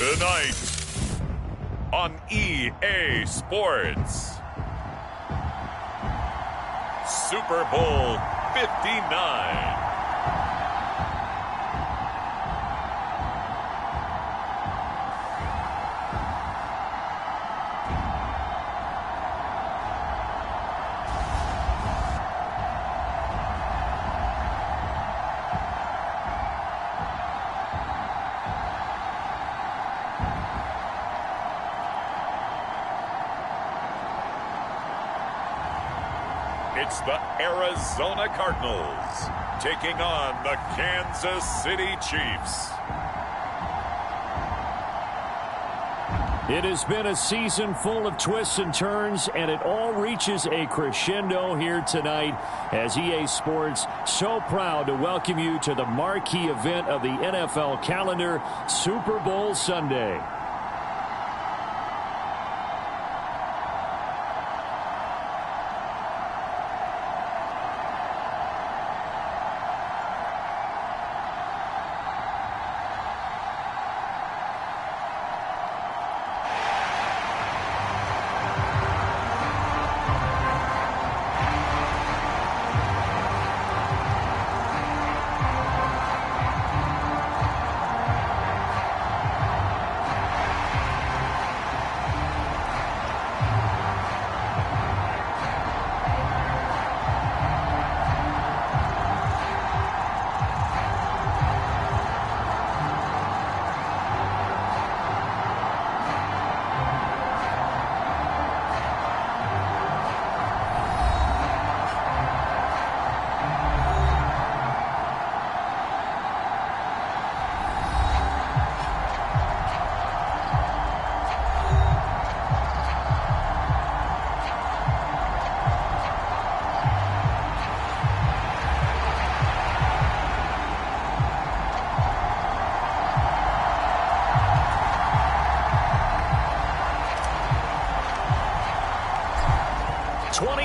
Tonight on EA Sports, Super Bowl 59. It's the Arizona Cardinals taking on the Kansas City Chiefs. It has been a season full of twists and turns, and it all reaches a crescendo here tonight as EA Sports so proud to welcome you to the marquee event of the NFL calendar, Super Bowl Sunday.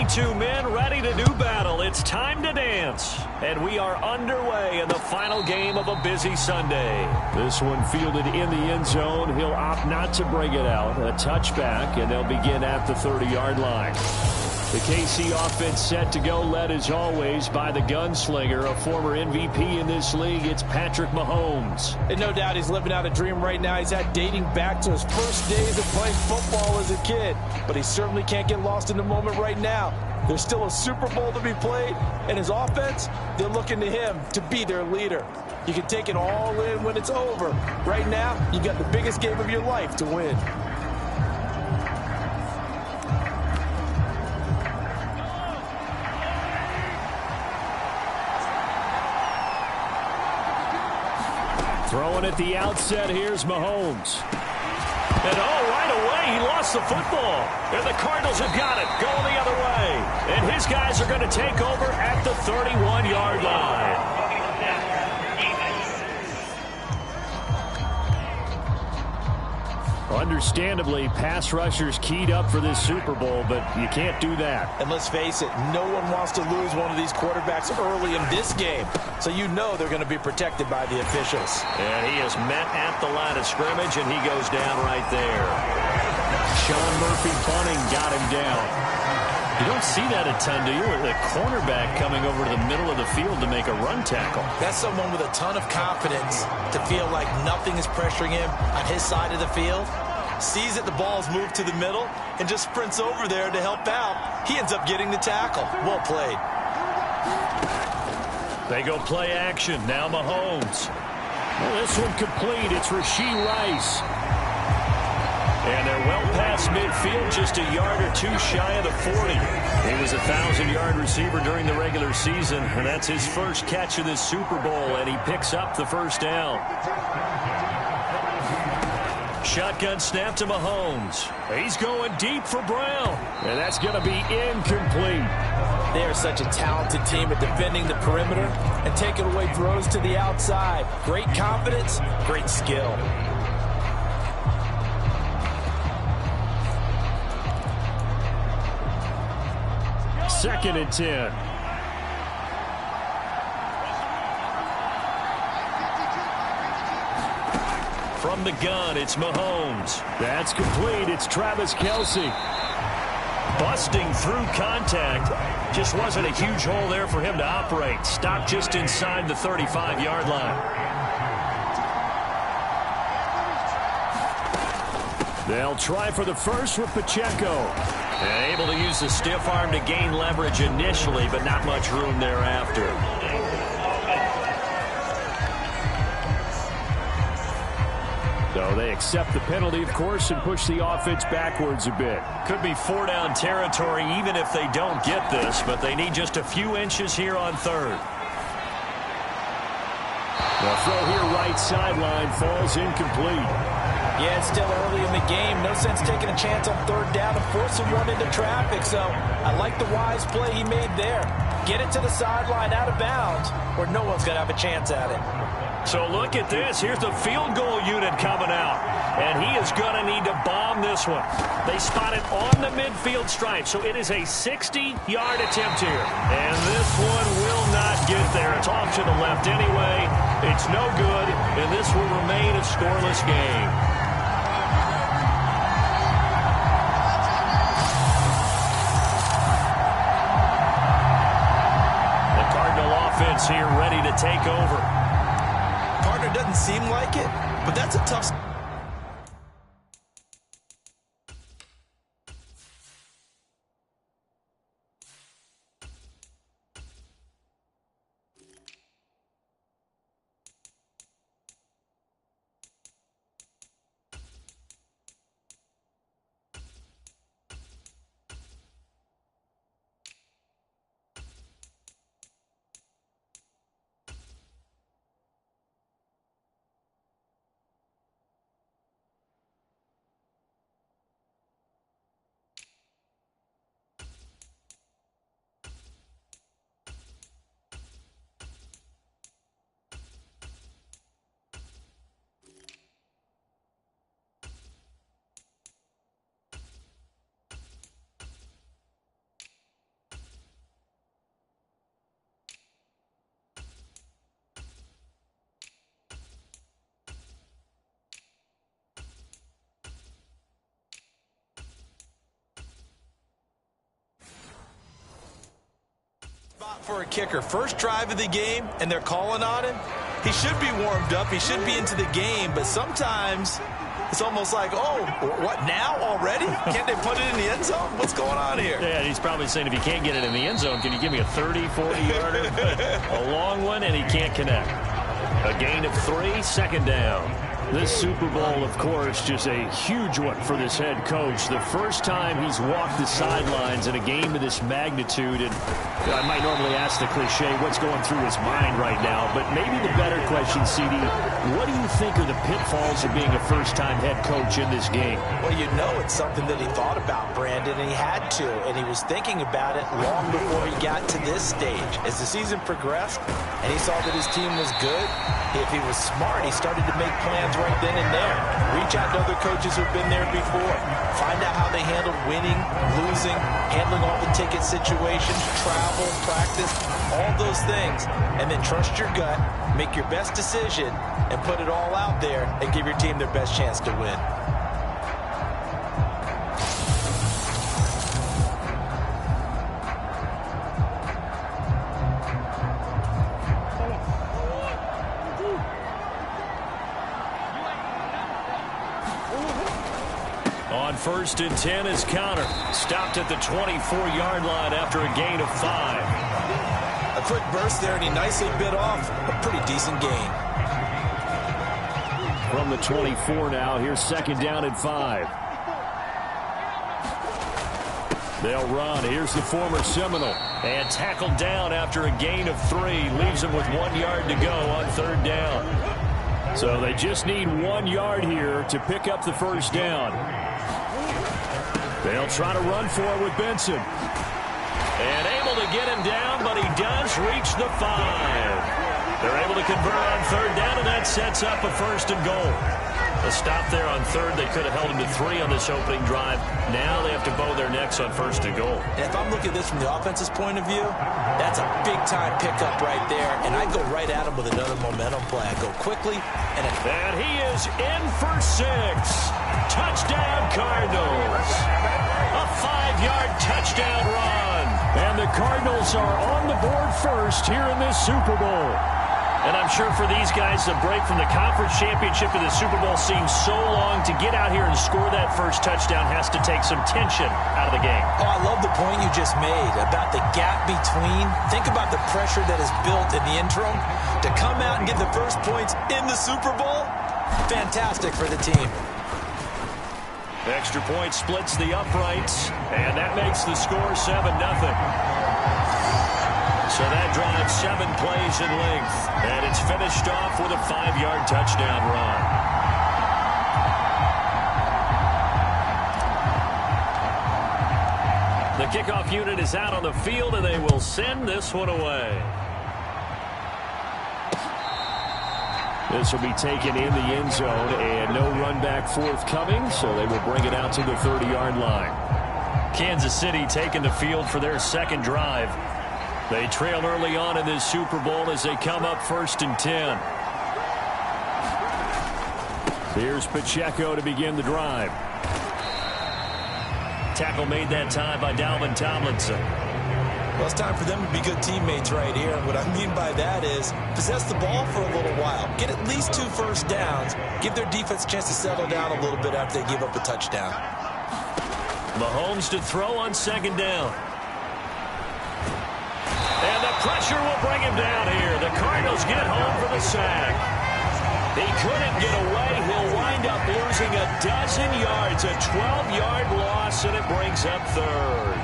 Two men ready to do battle. It's time to dance. And we are underway in the final game of a busy Sunday. This one fielded in the end zone. He'll opt not to bring it out. A touchback, and they'll begin at the 30-yard line. The KC offense set to go, led as always by the gunslinger, a former MVP in this league. It's Patrick Mahomes. And no doubt he's living out a dream right now. He's had dating back to his first days of playing football as a kid. But he certainly can't get lost in the moment right now. There's still a Super Bowl to be played, and his offense, they're looking to him to be their leader. You can take it all in when it's over. Right now, you got the biggest game of your life to win. Throwing at the outset, here's Mahomes. And right away, he lost the football. And the Cardinals have got it, going the other way. And his guys are going to take over at the 31-yard line. Understandably, pass rushers keyed up for this Super Bowl, but you can't do that. And let's face it, no one wants to lose one of these quarterbacks early in this game. So you know they're going to be protected by the officials. And he is met at the line of scrimmage, and he goes down right there. Sean Murphy-Bunting got him down. You don't see that a ton, do you? The cornerback coming over to the middle of the field to make a run tackle. That's someone with a ton of confidence to feel like nothing is pressuring him on his side of the field. Sees that the ball's moved to the middle and just sprints over there to help out. He ends up getting the tackle. Well played. They go play action. Now Mahomes. Well, this one complete. It's Rashee Rice. And they're well past midfield, just a yard or two shy of the 40. He was a 1,000-yard receiver during the regular season, and that's his first catch of this Super Bowl, and he picks up the first down. Shotgun snap to Mahomes. He's going deep for Brown, and that's going to be incomplete. They are such a talented team at defending the perimeter and taking away throws to the outside. Great confidence, great skill. Second and 10. From From the gun, it's Mahomes. That's complete. It's Travis Kelce. Busting through contact. Just wasn't a huge hole there for him to operate. Stopped just inside the 35-yard line. They'll try for the first with Pacheco. And able to use the stiff arm to gain leverage initially, but not much room thereafter. So they accept the penalty, of course, and push the offense backwards a bit. Could be 4-down territory even if they don't get this, but they need just a few inches here on third. The throw here right sideline falls incomplete. Yeah, it's still early in the game. No sense taking a chance on third down and forcing one into traffic. So I like the wise play he made there. Get it to the sideline out of bounds where no one's going to have a chance at it. So look at this. Here's the field goal unit coming out. And he is going to need to bomb this one. They spot it on the midfield stripe. So it is a 60-yard attempt here. And this one will not get there. It's off to the left anyway. It's no good. And this will remain a scoreless game. The Cardinal offense here ready to take over. Partner doesn't seem like it, but that's a tough... For a kicker, first drive of the game, and they're calling on him. He should be warmed up. He should be into the game, but sometimes it's almost like, oh, what now already? Can't they put it in the end zone? What's going on here? Yeah, he's probably saying if he can't get it in the end zone, can you give me a 30, 40-yarder? A long one, and he can't connect. A gain of 3, second down. This Super Bowl, of course, just a huge one for this head coach. The first time he's walked the sidelines in a game of this magnitude. And I might normally ask the cliche, what's going through his mind right now? But maybe the better question, CD, what do you think are the pitfalls of being a first-time head coach in this game? Well, you know it's something that he thought about, Brandon, and he had to. And he was thinking about it long before he got to this stage. As the season progressed and he saw that his team was good, if he was smart, he started to make plans right then and there. Reach out to other coaches who've been there before. Find out how they handled winning, losing, handling all the ticket situations, travel, practice, all those things. And then trust your gut, make your best decision, and put it all out there and give your team their best chance to win. First and 10 is counter. Stopped at the 24-yard line after a gain of 5. A quick burst there, and he nicely bit off a pretty decent gain. From the 24 now, here's second down and 5. They'll run. Here's the former Seminole. And tackled down after a gain of 3. Leaves him with 1 yard to go on third down. So they just need 1 yard here to pick up the first down. They'll try to run for it with Benson. And able to get him down, but he does reach the 5. They're able to convert on third down, and that sets up a first and goal. A stop there on third. They could have held him to 3 on this opening drive. Now they have to bow their necks on first and goal. And if I'm looking at this from the offense's point of view, that's a big-time pickup right there. And I go right at him with another momentum play. I go quickly. And he is in for 6. Touchdown, Cardinals. A 5-yard touchdown run. And the Cardinals are on the board first here in this Super Bowl. And I'm sure for these guys, the break from the conference championship to the Super Bowl seems so long. To get out here and score that first touchdown has to take some tension out of the game. Oh, I love the point you just made about the gap between. Think about the pressure that is built in the interim. To come out and get the first points in the Super Bowl, fantastic for the team. Extra point splits the uprights, and that makes the score 7-0. So that drives 7 plays in length, and it's finished off with a 5-yard touchdown run. The kickoff unit is out on the field, and they will send this one away. This will be taken in the end zone, and no run back forthcoming, so they will bring it out to the 30-yard line. Kansas City taking the field for their second drive. They trail early on in this Super Bowl as they come up 1st and 10. Here's Pacheco to begin the drive. Tackle made that time by Dalvin Tomlinson. Well, it's time for them to be good teammates right here. And what I mean by that is possess the ball for a little while. Get at least 2 first downs. Give their defense a chance to settle down a little bit after they give up a touchdown. Mahomes to throw on 2nd down. And the pressure will bring him down here. The Cardinals get home for the sack. He couldn't get away. He'll wind up losing a dozen yards. A 12-yard loss, and it brings up 3rd.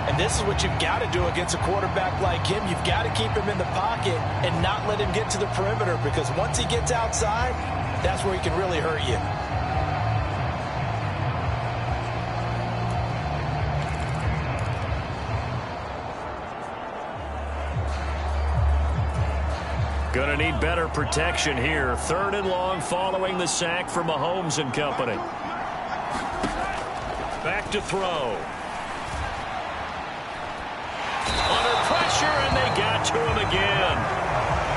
And this is what you've got to do against a quarterback like him. You've got to keep him in the pocket and not let him get to the perimeter, because once he gets outside, that's where he can really hurt you. Going to need better protection here. 3rd and long following the sack for Mahomes and company. Back to throw. Under pressure, and they got to him again.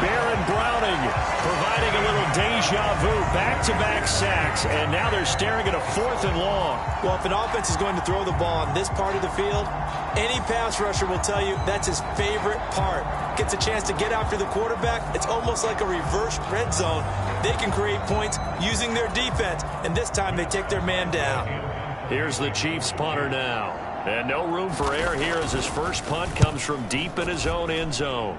Baron Browning providing a little deja vu. Back-to-back sacks, and now they're staring at a 4th and long. Well, if an offense is going to throw the ball on this part of the field, any pass rusher will tell you that's his favorite part. Gets a chance to get after the quarterback. It's almost like a reverse red zone. They can create points using their defense, and this time they take their man down. Here's the Chiefs punter now. And no room for error here as his first punt comes from deep in his own end zone.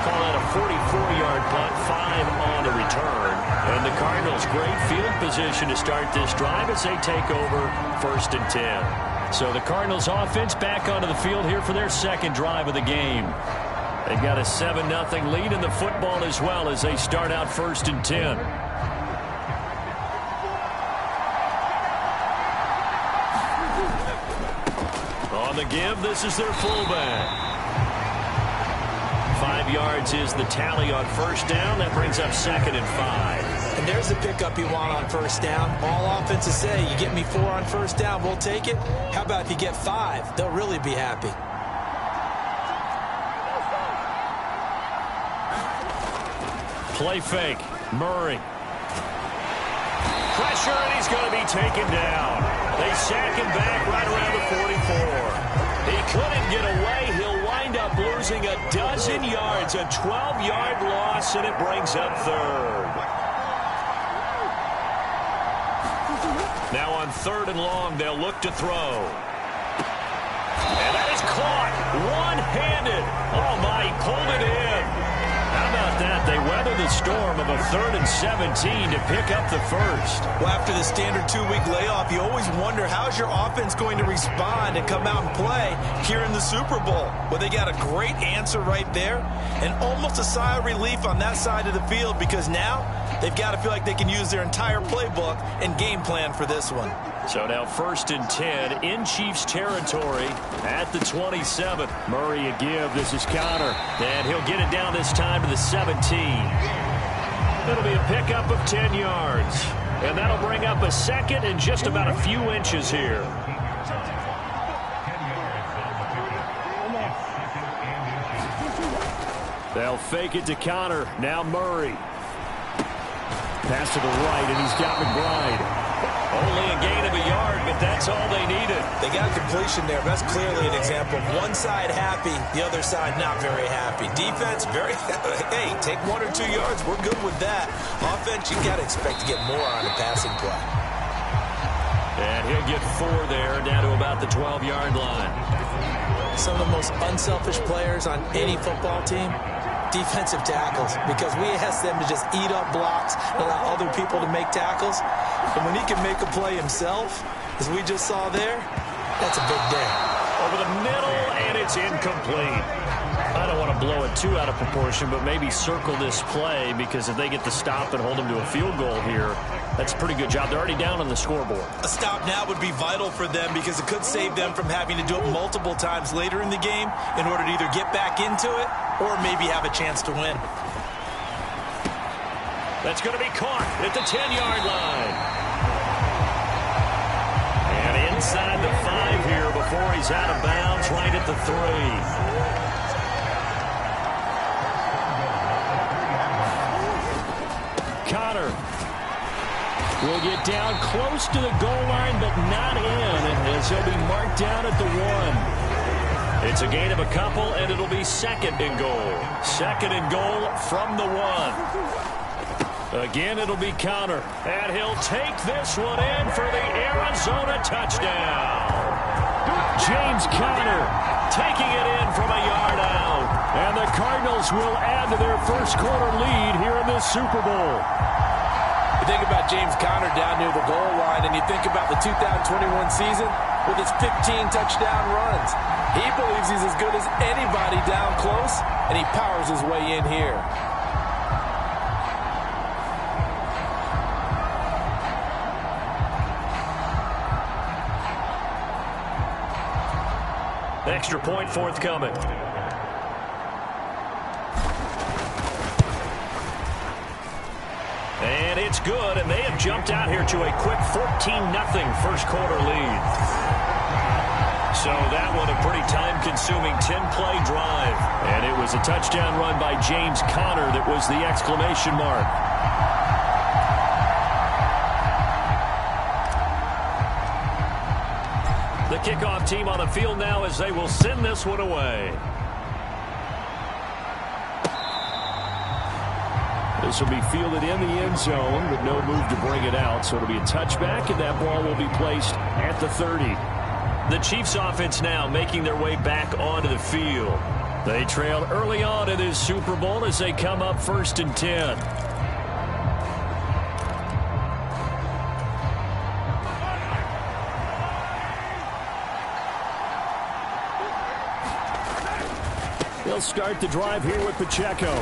Call that a 44-yard punt, 5 on the return. And the Cardinals, great field position to start this drive as they take over 1st and 10. So the Cardinals offense back onto the field here for their second drive of the game. They've got a 7-0 lead in the football as well as they start out 1st and 10. On the give, this is their fullback. 5 yards is the tally on 1st down. That brings up 2nd and 5. And there's the pickup you want on 1st down. All offenses say, you get me 4 on 1st down, we'll take it. How about if you get 5? They'll really be happy. Play fake. Murray. Pressure, and he's going to be taken down. They sack him back right around the 44. He couldn't get away. He'll wind up losing a dozen yards. A 12-yard loss, and it brings up 3rd. Now on 3rd and long, they'll look to throw. And that is caught one-handed. Oh, my, he pulled it in. How about that? They weather the storm of a 3rd and 17 to pick up the first. Well, after the standard 2-week layoff, you always wonder how's your offense going to respond and come out and play here in the Super Bowl. Well, they got a great answer right there and almost a sigh of relief on that side of the field because now They've got to feel like they can use their entire playbook and game plan for this one. So now 1st and 10 in Chiefs territory at the 27. Murray a give. This is Connor. And he'll get it down this time to the 17. It'll be a pickup of 10 yards. And that'll bring up a 2nd and just about a few inches here. They'll fake it to Connor. Now Murray. Pass to the right, and he's got McBride. Only a gain of a yard, but that's all they needed. They got completion there. That's clearly an example of one side happy, the other side not very happy. Defense, very, hey, take 1 or 2 yards. We're good with that. Offense, you got to expect to get more on the passing play. And he'll get 4 there, down to about the 12-yard line. Some of the most unselfish players on any football team, defensive tackles, because we ask them to just eat up blocks and allow other people to make tackles. And when he can make a play himself, as we just saw there, that's a big day. Over the middle, and it's incomplete. I don't want to blow it too out of proportion, but maybe circle this play, because if they get the stop and hold them to a field goal here, that's a pretty good job. They're already down on the scoreboard. A stop now would be vital for them, because it could save them from having to do it multiple times later in the game in order to either get back into it or maybe have a chance to win. That's going to be caught at the 10-yard line. And inside the 5 here before he's out of bounds, right at the 3. Connor will get down close to the goal line, but not in, as he'll be marked down at the 1. It's a gain of a couple, and it'll be 2nd and goal. 2nd and goal from the 1. Again, it'll be Connor, and he'll take this one in for the Arizona touchdown. James Conner taking it in from a yard out, and the Cardinals will add to their first quarter lead here in this Super Bowl. You think about James Conner down near the goal line, and you think about the 2021 season with his 15 touchdown runs. He believes he's as good as anybody down close, and he powers his way in here. Extra point forthcoming. And it's good, and they have jumped out here to a quick 14-0 first quarter lead. So that one a pretty time-consuming 10-play drive. And it was a touchdown run by James Conner that was the exclamation mark. The kickoff team on the field now as they will send this one away. This will be fielded in the end zone, but no move to bring it out. So it'll be a touchback, and that ball will be placed at the 30. The Chiefs offense now making their way back onto the field. They trailed early on in this Super Bowl as they come up 1st and 10. They'll start the drive here with Pacheco.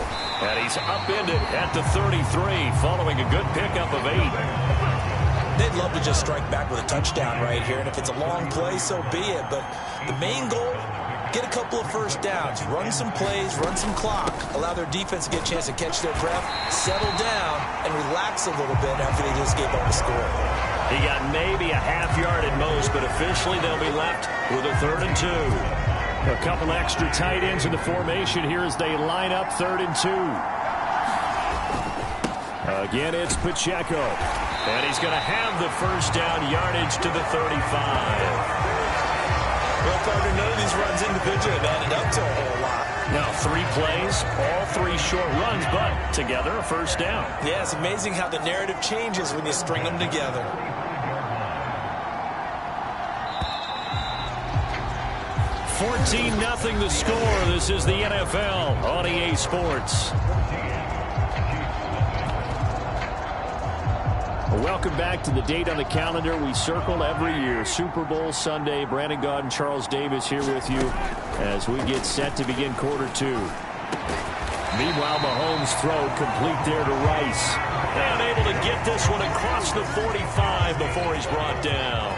And he's upended at the 33 following a good pickup of 8. They'd love to just strike back with a touchdown right here, and if it's a long play, so be it. But the main goal, get a couple of first downs, run some plays, run some clock, allow their defense to get a chance to catch their breath, settle down, and relax a little bit after they just gave up a score. He got maybe a half yard at most, but officially they'll be left with a 3rd and 2. A couple extra tight ends in the formation here as they line up 3rd and 2. Again, it's Pacheco. And he's going to have the first down, yardage to the 35. Well, Carter, none of these runs individually have added up to a whole lot. Now, 3 plays, all 3 short runs, but together a first down. Yeah, it's amazing how the narrative changes when you string them together. 14-0 the score. This is the NFL on EA Sports. Welcome back to the date on the calendar we circle every year. Super Bowl Sunday. Brandon Gaudin, Charles Davis here with you as we get set to begin quarter 2. Meanwhile, Mahomes' throw complete there to Rice. And able to get this one across the 45 before he's brought down.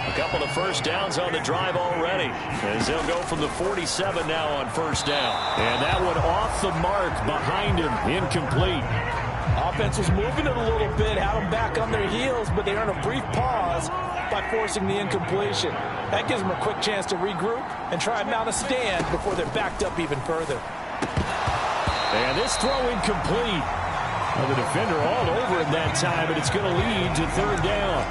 A couple of first downs on the drive already, as they'll go from the 47 now on first down. And that one off the mark behind him, incomplete. Offense was moving it a little bit, had them back on their heels, but they earned a brief pause by forcing the incompletion. That gives them a quick chance to regroup and try and mount a stand before they're backed up even further. And this throw incomplete. Well, the defender all over him that time, and it's going to lead to third down.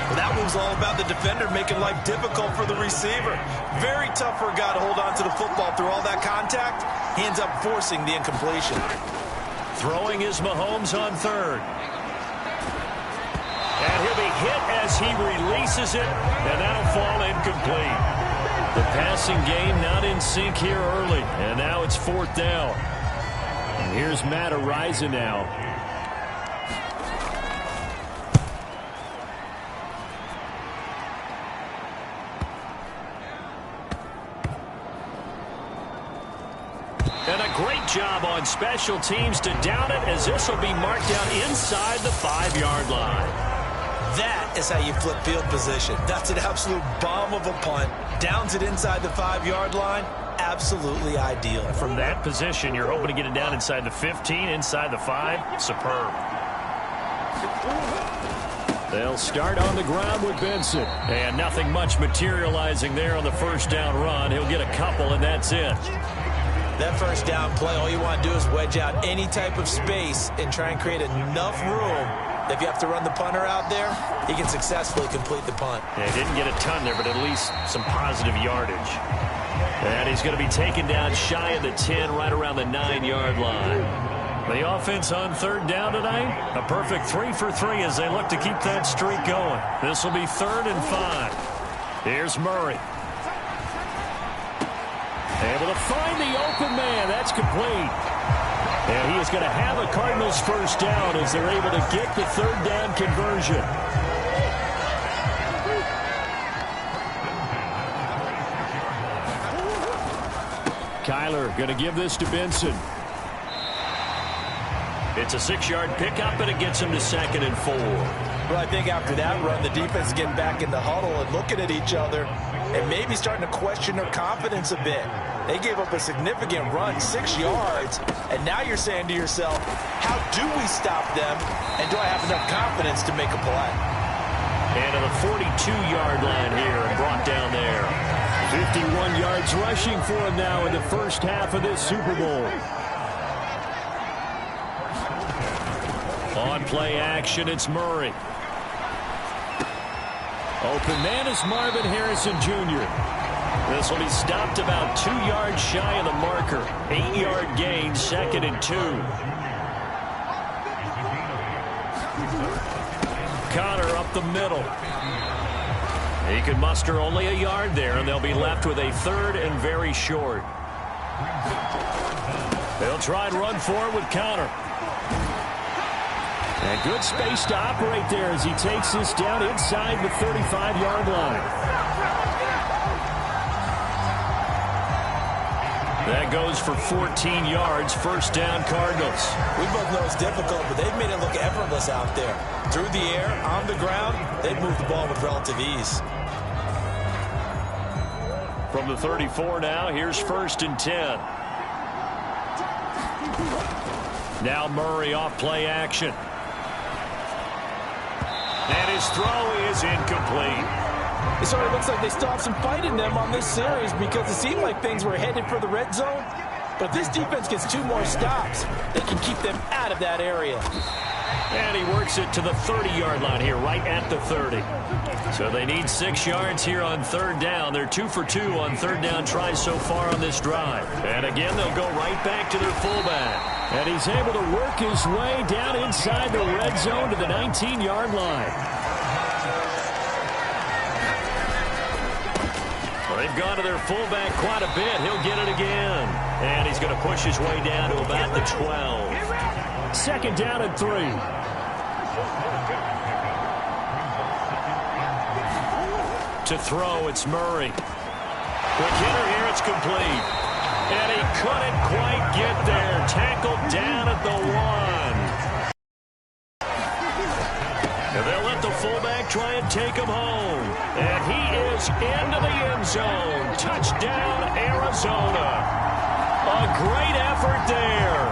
Well, that move's all about the defender making life difficult for the receiver. Very tough for a guy to hold on to the football through all that contact. He ends up forcing the incompletion. Throwing is Mahomes on third. And he'll be hit as he releases it, and that'll fall incomplete. The passing game not in sync here early, and now it's fourth down. And here's Matt Ariza now. And a great job on special teams to down it, as this will be marked down inside the 5-yard line. That is how you flip field position. That's an absolute bomb of a punt. Downs it inside the 5-yard line. Absolutely ideal. From that position, you're hoping to get it down inside the 15, inside the 5. Superb. They'll start on the ground with Benson. And nothing much materializing there on the first down run. He'll get a couple, and that's it. That first down play, all you want to do is wedge out any type of space and try and create enough room. If you have to run the punter out there, he can successfully complete the punt. Yeah, he didn't get a ton there, but at least some positive yardage. And he's going to be taken down shy of the 10, right around the 9-yard line. The offense on third down tonight, a perfect 3 for 3 as they look to keep that streak going. This will be 3rd and 5. Here's Murray. Able to find the open man. That's complete. And he is going to have a Cardinals first down as they're able to get the third down conversion. Kyler going to give this to Benson. It's a 6-yard pickup, and it gets him to 2nd and 4. Well, I think after that run, the defense is getting back in the huddle and looking at each other and maybe starting to question their confidence a bit. They gave up a significant run, 6 yards, and now you're saying to yourself, how do we stop them, and do I have enough confidence to make a play? And to the 42-yard line here and brought down there. 51 yards rushing for him now in the first half of this Super Bowl. On play action, it's Murray. Open man is Marvin Harrison Jr. This will be stopped about 2 yards shy of the marker. 8-yard gain, 2nd and 2. Connor up the middle. He can muster only a yard there, and they'll be left with a 3rd and very short. They'll try and run forward with Connor. And good space to operate there as he takes this down inside the 35-yard line. That goes for 14 yards, first down Cardinals. We both know it's difficult, but they've made it look effortless out there. Through the air, on the ground, they've moved the ball with relative ease. From the 34 now, here's 1st and 10. Now Murray off play action. And his throw is incomplete. It sort of looks like they still have some fight in them on this series because it seemed like things were headed for the red zone. But if this defense gets 2 more stops, they can keep them out of that area. And he works it to the 30-yard line here, right at the 30. So they need 6 yards here on third down. They're 2 for 2 on third down tries so far on this drive. And again, they'll go right back to their fullback. And he's able to work his way down inside the red zone to the 19-yard line. Well, they've gone to their fullback quite a bit. He'll get it again. And he's going to push his way down to about the 12. 2nd down and 3. To throw, it's Murray. Quick hitter here, it's complete. And he couldn't quite get there. Tackled down at the 1. let the fullback try and take him home. And he is into the end zone. Touchdown, Arizona. A great effort there.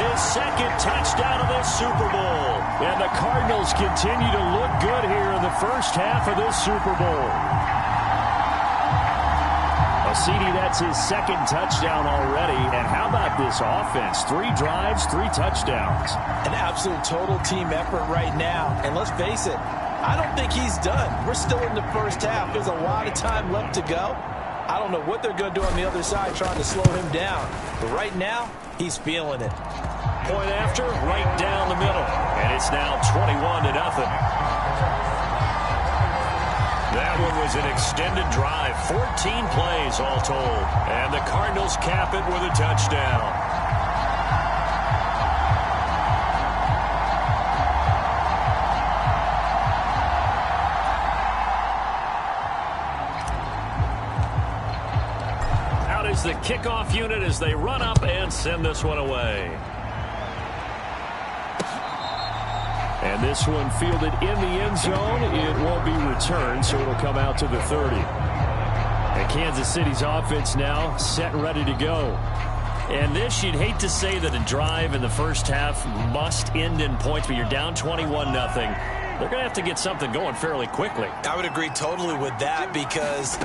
His second touchdown of this Super Bowl. And the Cardinals continue to look good here in the first half of this Super Bowl. CD, that's his second touchdown already. And how about this offense? 3 drives, 3 touchdowns. An absolute total team effort right now. And let's face it, I don't think he's done. We're still in the first half. There's a lot of time left to go. I don't know what they're going to do on the other side trying to slow him down. But right now, he's feeling it. Point after, right down the middle. And it's now 21-0. That one was an extended drive, 14 plays all told. And the Cardinals cap it with a touchdown. Out is the kickoff unit as they run up and send this one away. And this one fielded in the end zone. It won't be returned, so it'll come out to the 30. And Kansas City's offense now set and ready to go. And this, you'd hate to say that a drive in the first half must end in points, but you're down 21-0. They're going to have to get something going fairly quickly. I would agree totally with that, because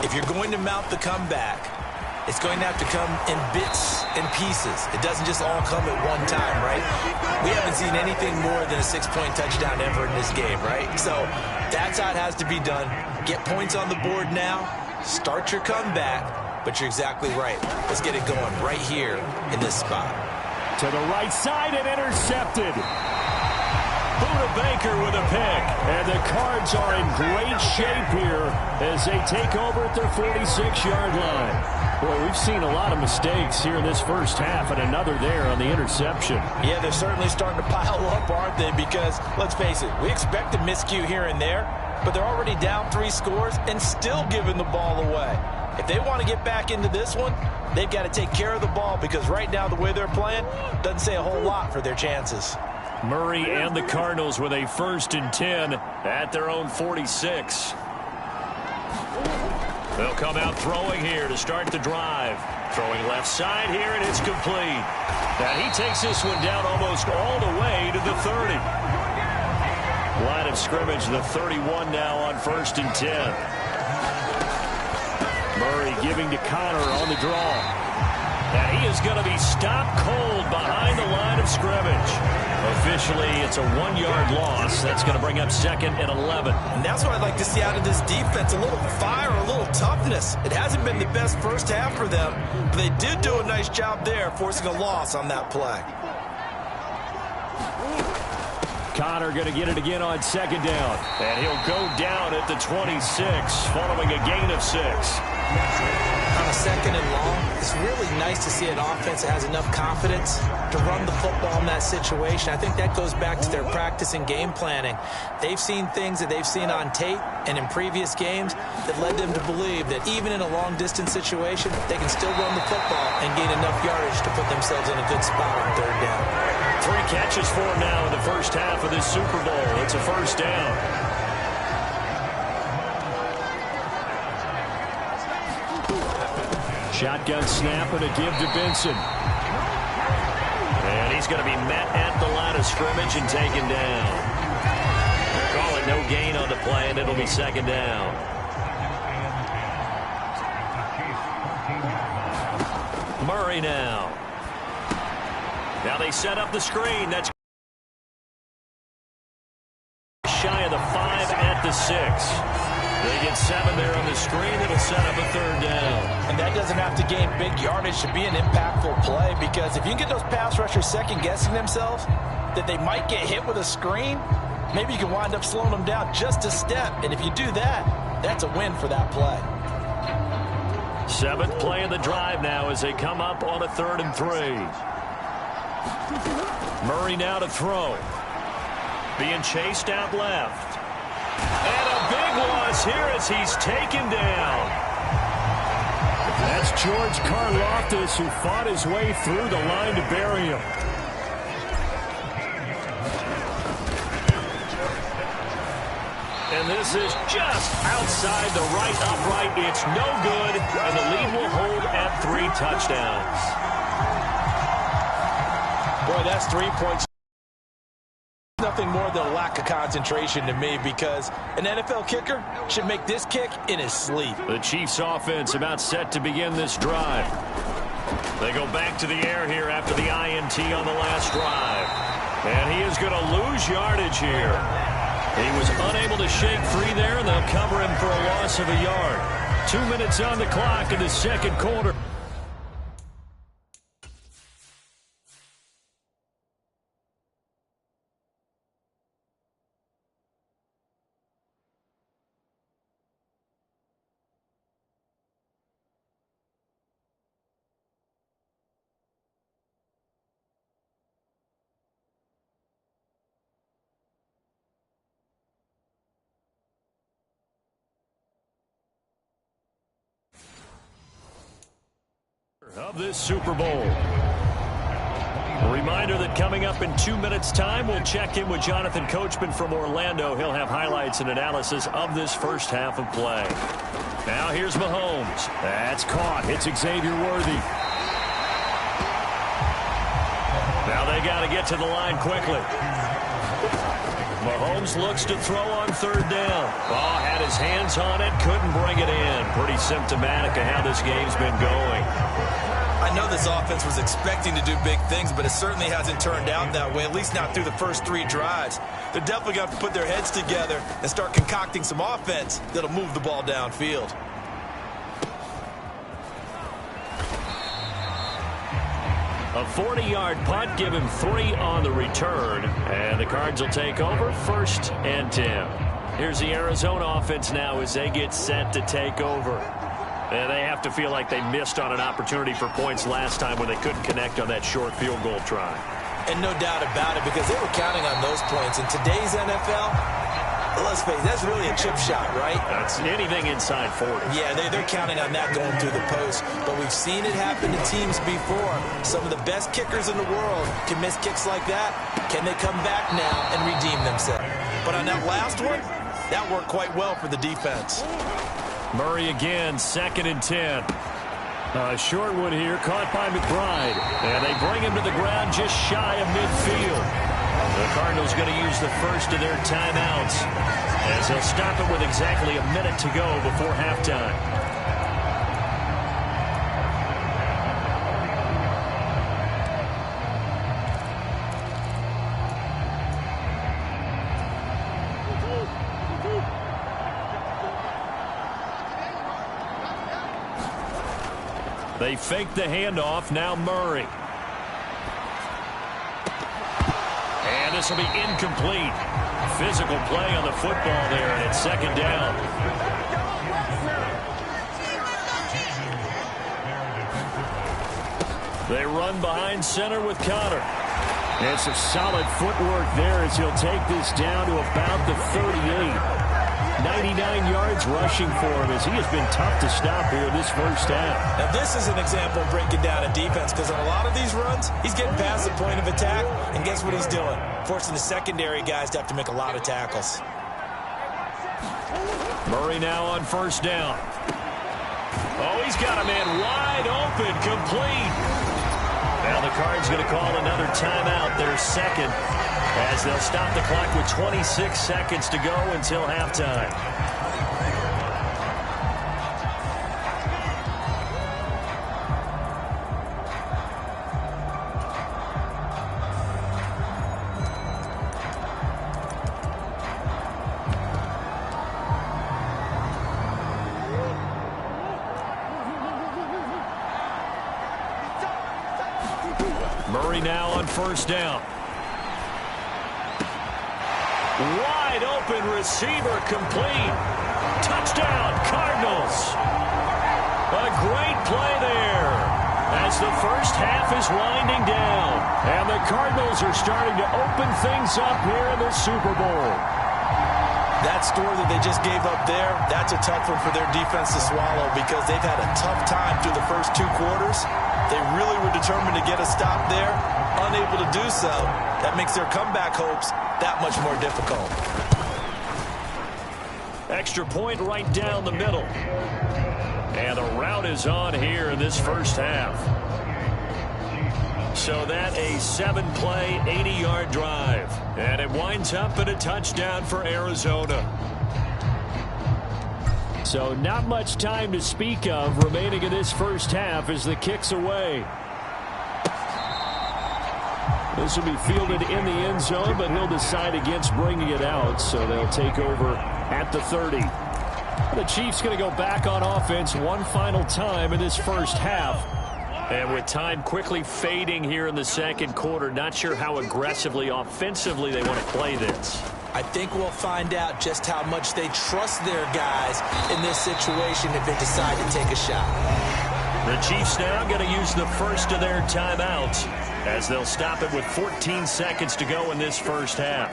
if you're going to mount the comeback, it's going to have to come in bits and pieces. It doesn't just all come at one time, right? We haven't seen anything more than a 6-point touchdown ever in this game, right? So that's how it has to be done. Get points on the board now. Start your comeback. But you're exactly right. Let's get it going right here in this spot. To the right side and intercepted. Buda Baker with a pick. And the Cards are in great shape here as they take over at their 46-yard line. Boy, we've seen a lot of mistakes here in this first half, and another there on the interception. Yeah, they're certainly starting to pile up, aren't they? Because, let's face it, we expect a miscue here and there, but they're already down 3 scores and still giving the ball away. If they want to get back into this one, they've got to take care of the ball, because right now the way they're playing doesn't say a whole lot for their chances. Murray and the Cardinals with a 1st and 10 at their own 46. They'll come out throwing here to start the drive. Throwing left side here, and it's complete. And he takes this one down almost all the way to the 30. Line of scrimmage, the 31 now on 1st and 10. Murray giving to Connor on the draw. And he is going to be stopped cold behind the line of scrimmage. Officially, it's a 1-yard loss. That's going to bring up 2nd and 11. And that's what I'd like to see out of this defense, a little fire, a little toughness. It hasn't been the best first half for them, but they did do a nice job there, forcing a loss on that play. Connor going to get it again on 2nd down. And he'll go down at the 26, following a gain of 6. On a 2nd and long, it's really nice to see an offense that has enough confidence to run the football in that situation. I think that goes back to their practice and game planning. They've seen things that they've seen on tape and in previous games that led them to believe that even in a long-distance situation, they can still run the football and gain enough yardage to put themselves in a good spot on 3rd down. 3 catches for him now in the first half of this Super Bowl. It's a 1st down. Shotgun snap and a give to Benson. And he's going to be met at the line of scrimmage and taken down. Call it no gain on the play, and it'll be 2nd down. Murray now. Now they set up the screen. That's shy of the 5 at the 6. They get 7 there on the screen. It'll set up a 3rd down. And that doesn't have to gain big yardage to be an impactful play, because if you can get those pass rushers second-guessing themselves that they might get hit with a screen, maybe you can wind up slowing them down just a step. And if you do that, that's a win for that play. 7th play of the drive now as they come up on a 3rd and 3. Murray now to throw. Being chased out left. And a big loss here as he's taken down. That's George Karlaftis, who fought his way through the line to bury him. And this is just outside the right upright. It's no good, and the lead will hold at 3 touchdowns. Boy, that's 3 points. Nothing more than a lack of concentration to me, because an NFL kicker should make this kick in his sleep. The Chiefs offense about set to begin this drive. They go back to the air here after the INT on the last drive. And he is going to lose yardage here. He was unable to shake free there, and they'll cover him for a loss of a yard. 2 minutes on the clock in the second quarter. Of this Super Bowl. A reminder that coming up in 2 minutes' time, we'll check in with Jonathan Coachman from Orlando. He'll have highlights and analysis of this first half of play. Now here's Mahomes. That's caught. It's Xavier Worthy. Now they got to get to the line quickly. Mahomes looks to throw on third down. Oh, had his hands on it, couldn't bring it in. Pretty symptomatic of how this game's been going. I know this offense was expecting to do big things, but it certainly hasn't turned out that way, at least not through the first 3 drives. They're definitely going to have to put their heads together and start concocting some offense that'll move the ball downfield. A 40-yard punt, give him 3 on the return, and the Cards will take over 1st and 10. Here's the Arizona offense now as they get set to take over. And they have to feel like they missed on an opportunity for points last time when they couldn't connect on that short field goal try. And no doubt about it, because they were counting on those points. In today's NFL, let's face it, that's really a chip shot, right? That's anything inside 40. Yeah, they're counting on that going through the post. But we've seen it happen to teams before. Some of the best kickers in the world can miss kicks like that. Can they come back now and redeem themselves? But on that last one, that worked quite well for the defense. Murray again, 2nd and 10. Short one here, caught by McBride. And they bring him to the ground just shy of midfield. The Cardinals going to use the first of their timeouts, as they'll stop it with exactly a minute to go before halftime. They fake the handoff. Now Murray. And this will be incomplete. Physical play on the football there, and it's 2nd down. They run behind center with Connor. And some solid footwork there as he'll take this down to about the 38. 99 yards rushing for him, as he has been tough to stop here in this first half. Now this is an example of breaking down a defense, because on a lot of these runs, he's getting past the point of attack, and guess what he's doing? Forcing the secondary guys to have to make a lot of tackles. Murray now on 1st down. Oh, he's got a man wide open, complete. Now the Cards going to call another timeout, their 2nd, as they'll stop the clock with 26 seconds to go until halftime. Murray now on 1st down. Wide open receiver, complete. Touchdown, Cardinals. A great play there as the first half is winding down. And the Cardinals are starting to open things up here in the Super Bowl. That score that they just gave up there, that's a tough one for their defense to swallow, because they've had a tough time through the first 2 quarters. They really were determined to get a stop there, unable to do so. That makes their comeback hopes that much more difficult. Extra point right down the middle. And the route is on here in this first half. So that a 7-play, 80-yard drive. And it winds up in a touchdown for Arizona. So not much time to speak of remaining in this first half as the kick's away. This will be fielded in the end zone, but he'll decide against bringing it out, so they'll take over at the 30. The Chiefs going to go back on offense one final time in this first half. And with time quickly fading here in the second quarter, not sure how aggressively, offensively they want to play this. I think we'll find out just how much they trust their guys in this situation if they decide to take a shot. The Chiefs now going to use the first of their timeouts as they'll stop it with 14 seconds to go in this first half.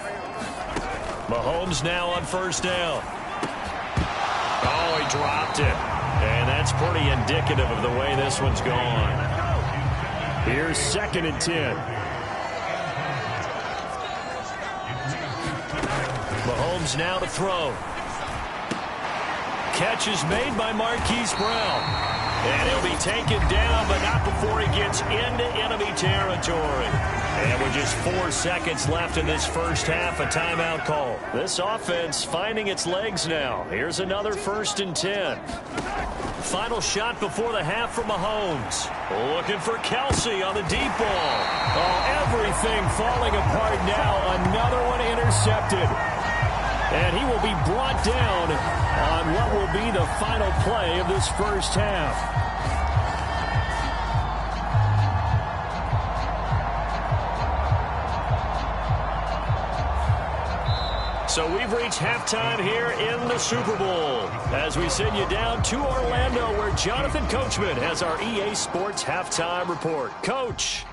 Mahomes now on first down. Oh, he dropped it. And that's pretty indicative of the way this one's gone. Here's 2nd and 10. Mahomes now to throw. Catch is made by Marquise Brown. And he'll be taken down, but not before he gets into enemy territory. And with just 4 seconds left in this first half, a timeout call. This offense finding its legs now. Here's another 1st and 10. Final shot before the half for Mahomes. Looking for Kelsey on the deep ball. Oh, everything falling apart now. Another one intercepted. And he will be brought down on what will be the final play of this first half. So we've reached halftime here in the Super Bowl as we send you down to Orlando where Jonathan Coachman has our EA Sports Halftime Report. Coach.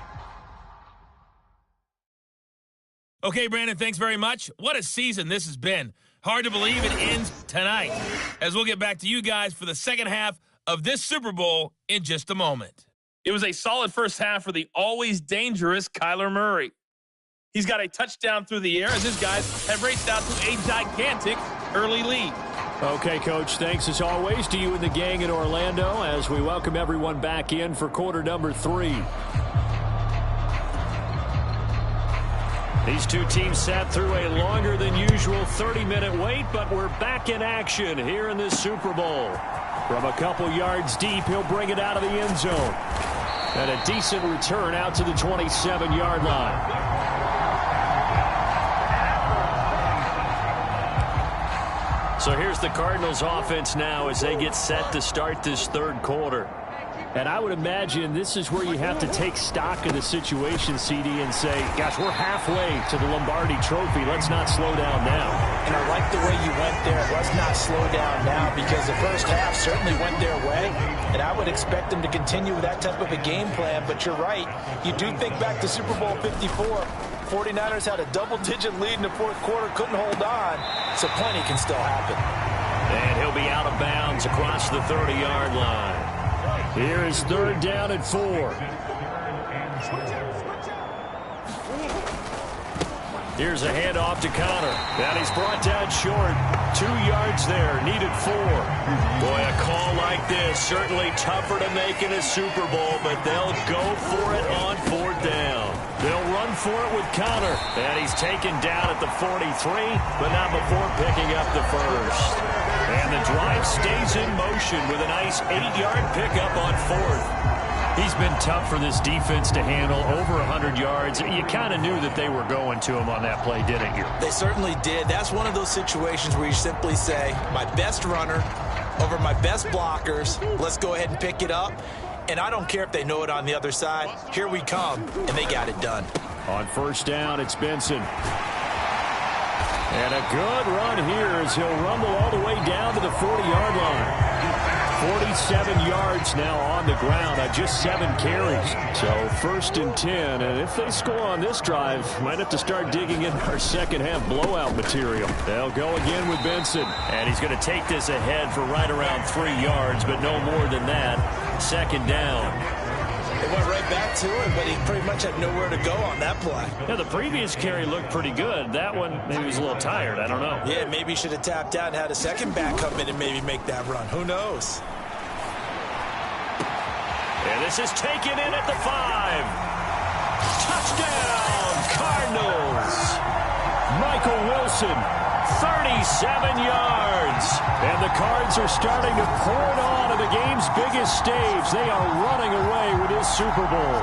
Okay, Brandon, thanks very much. What a season this has been. Hard to believe it ends tonight, as we'll get back to you guys for the second half of this Super Bowl in just a moment. It was a solid first half for the always dangerous Kyler Murray. He's got a touchdown through the air as his guys have raced out to a gigantic early lead. Okay, Coach, thanks as always to you and the gang in Orlando as we welcome everyone back in for quarter number 3. These two teams sat through a longer than usual 30-minute wait, but we're back in action here in this Super Bowl. From a couple yards deep, he'll bring it out of the end zone. And a decent return out to the 27-yard line. So here's the Cardinals offense now as they get set to start this third quarter. And I would imagine this is where you have to take stock of the situation, CD, and say, gosh, we're halfway to the Lombardi Trophy. Let's not slow down now. And I like the way you went there. Let's not slow down now because the first half certainly went their way. And I would expect them to continue with that type of a game plan. But you're right. You do think back to Super Bowl 54. 49ers had a double-digit lead in the fourth quarter, couldn't hold on. So plenty can still happen. And he'll be out of bounds across the 30-yard line. Here is 3rd down and 4. Here's a handoff to Connor. And he's brought down short. 2 yards there. Needed 4. Boy, a call like this certainly tougher to make in a Super Bowl, but they'll go for it on 4th down. They'll run for it with Connor. And he's taken down at the 43, but not before picking up the first. And the drive stays in motion with a nice 8-yard pickup on 4th. He's been tough for this defense to handle, over 100 yards. You kind of knew that they were going to him on that play, didn't you? They certainly did. That's one of those situations where you simply say, my best runner over my best blockers. Let's go ahead and pick it up. And I don't care if they know it on the other side. Here we come, and they got it done. On first down, it's Benson. And a good run here as he'll rumble all the way down to the 40-yard line. 47 yards now on the ground on just 7 carries. So 1st and 10. And if they score on this drive, might have to start digging in our second half blowout material. They'll go again with Benson. And he's going to take this ahead for right around 3 yards, but no more than that. 2nd down. It went right back to him, but he pretty much had nowhere to go on that play. Yeah, the previous carry looked pretty good. That one, maybe he was a little tired. I don't know. Yeah, maybe he should have tapped out and had a second back come in and maybe make that run. Who knows? And this is taken in at the 5. Touchdown, Cardinals. Michael Wilson, 37 yards. And the Cards are starting to pour it on the game's biggest stage. They are running away with this Super Bowl.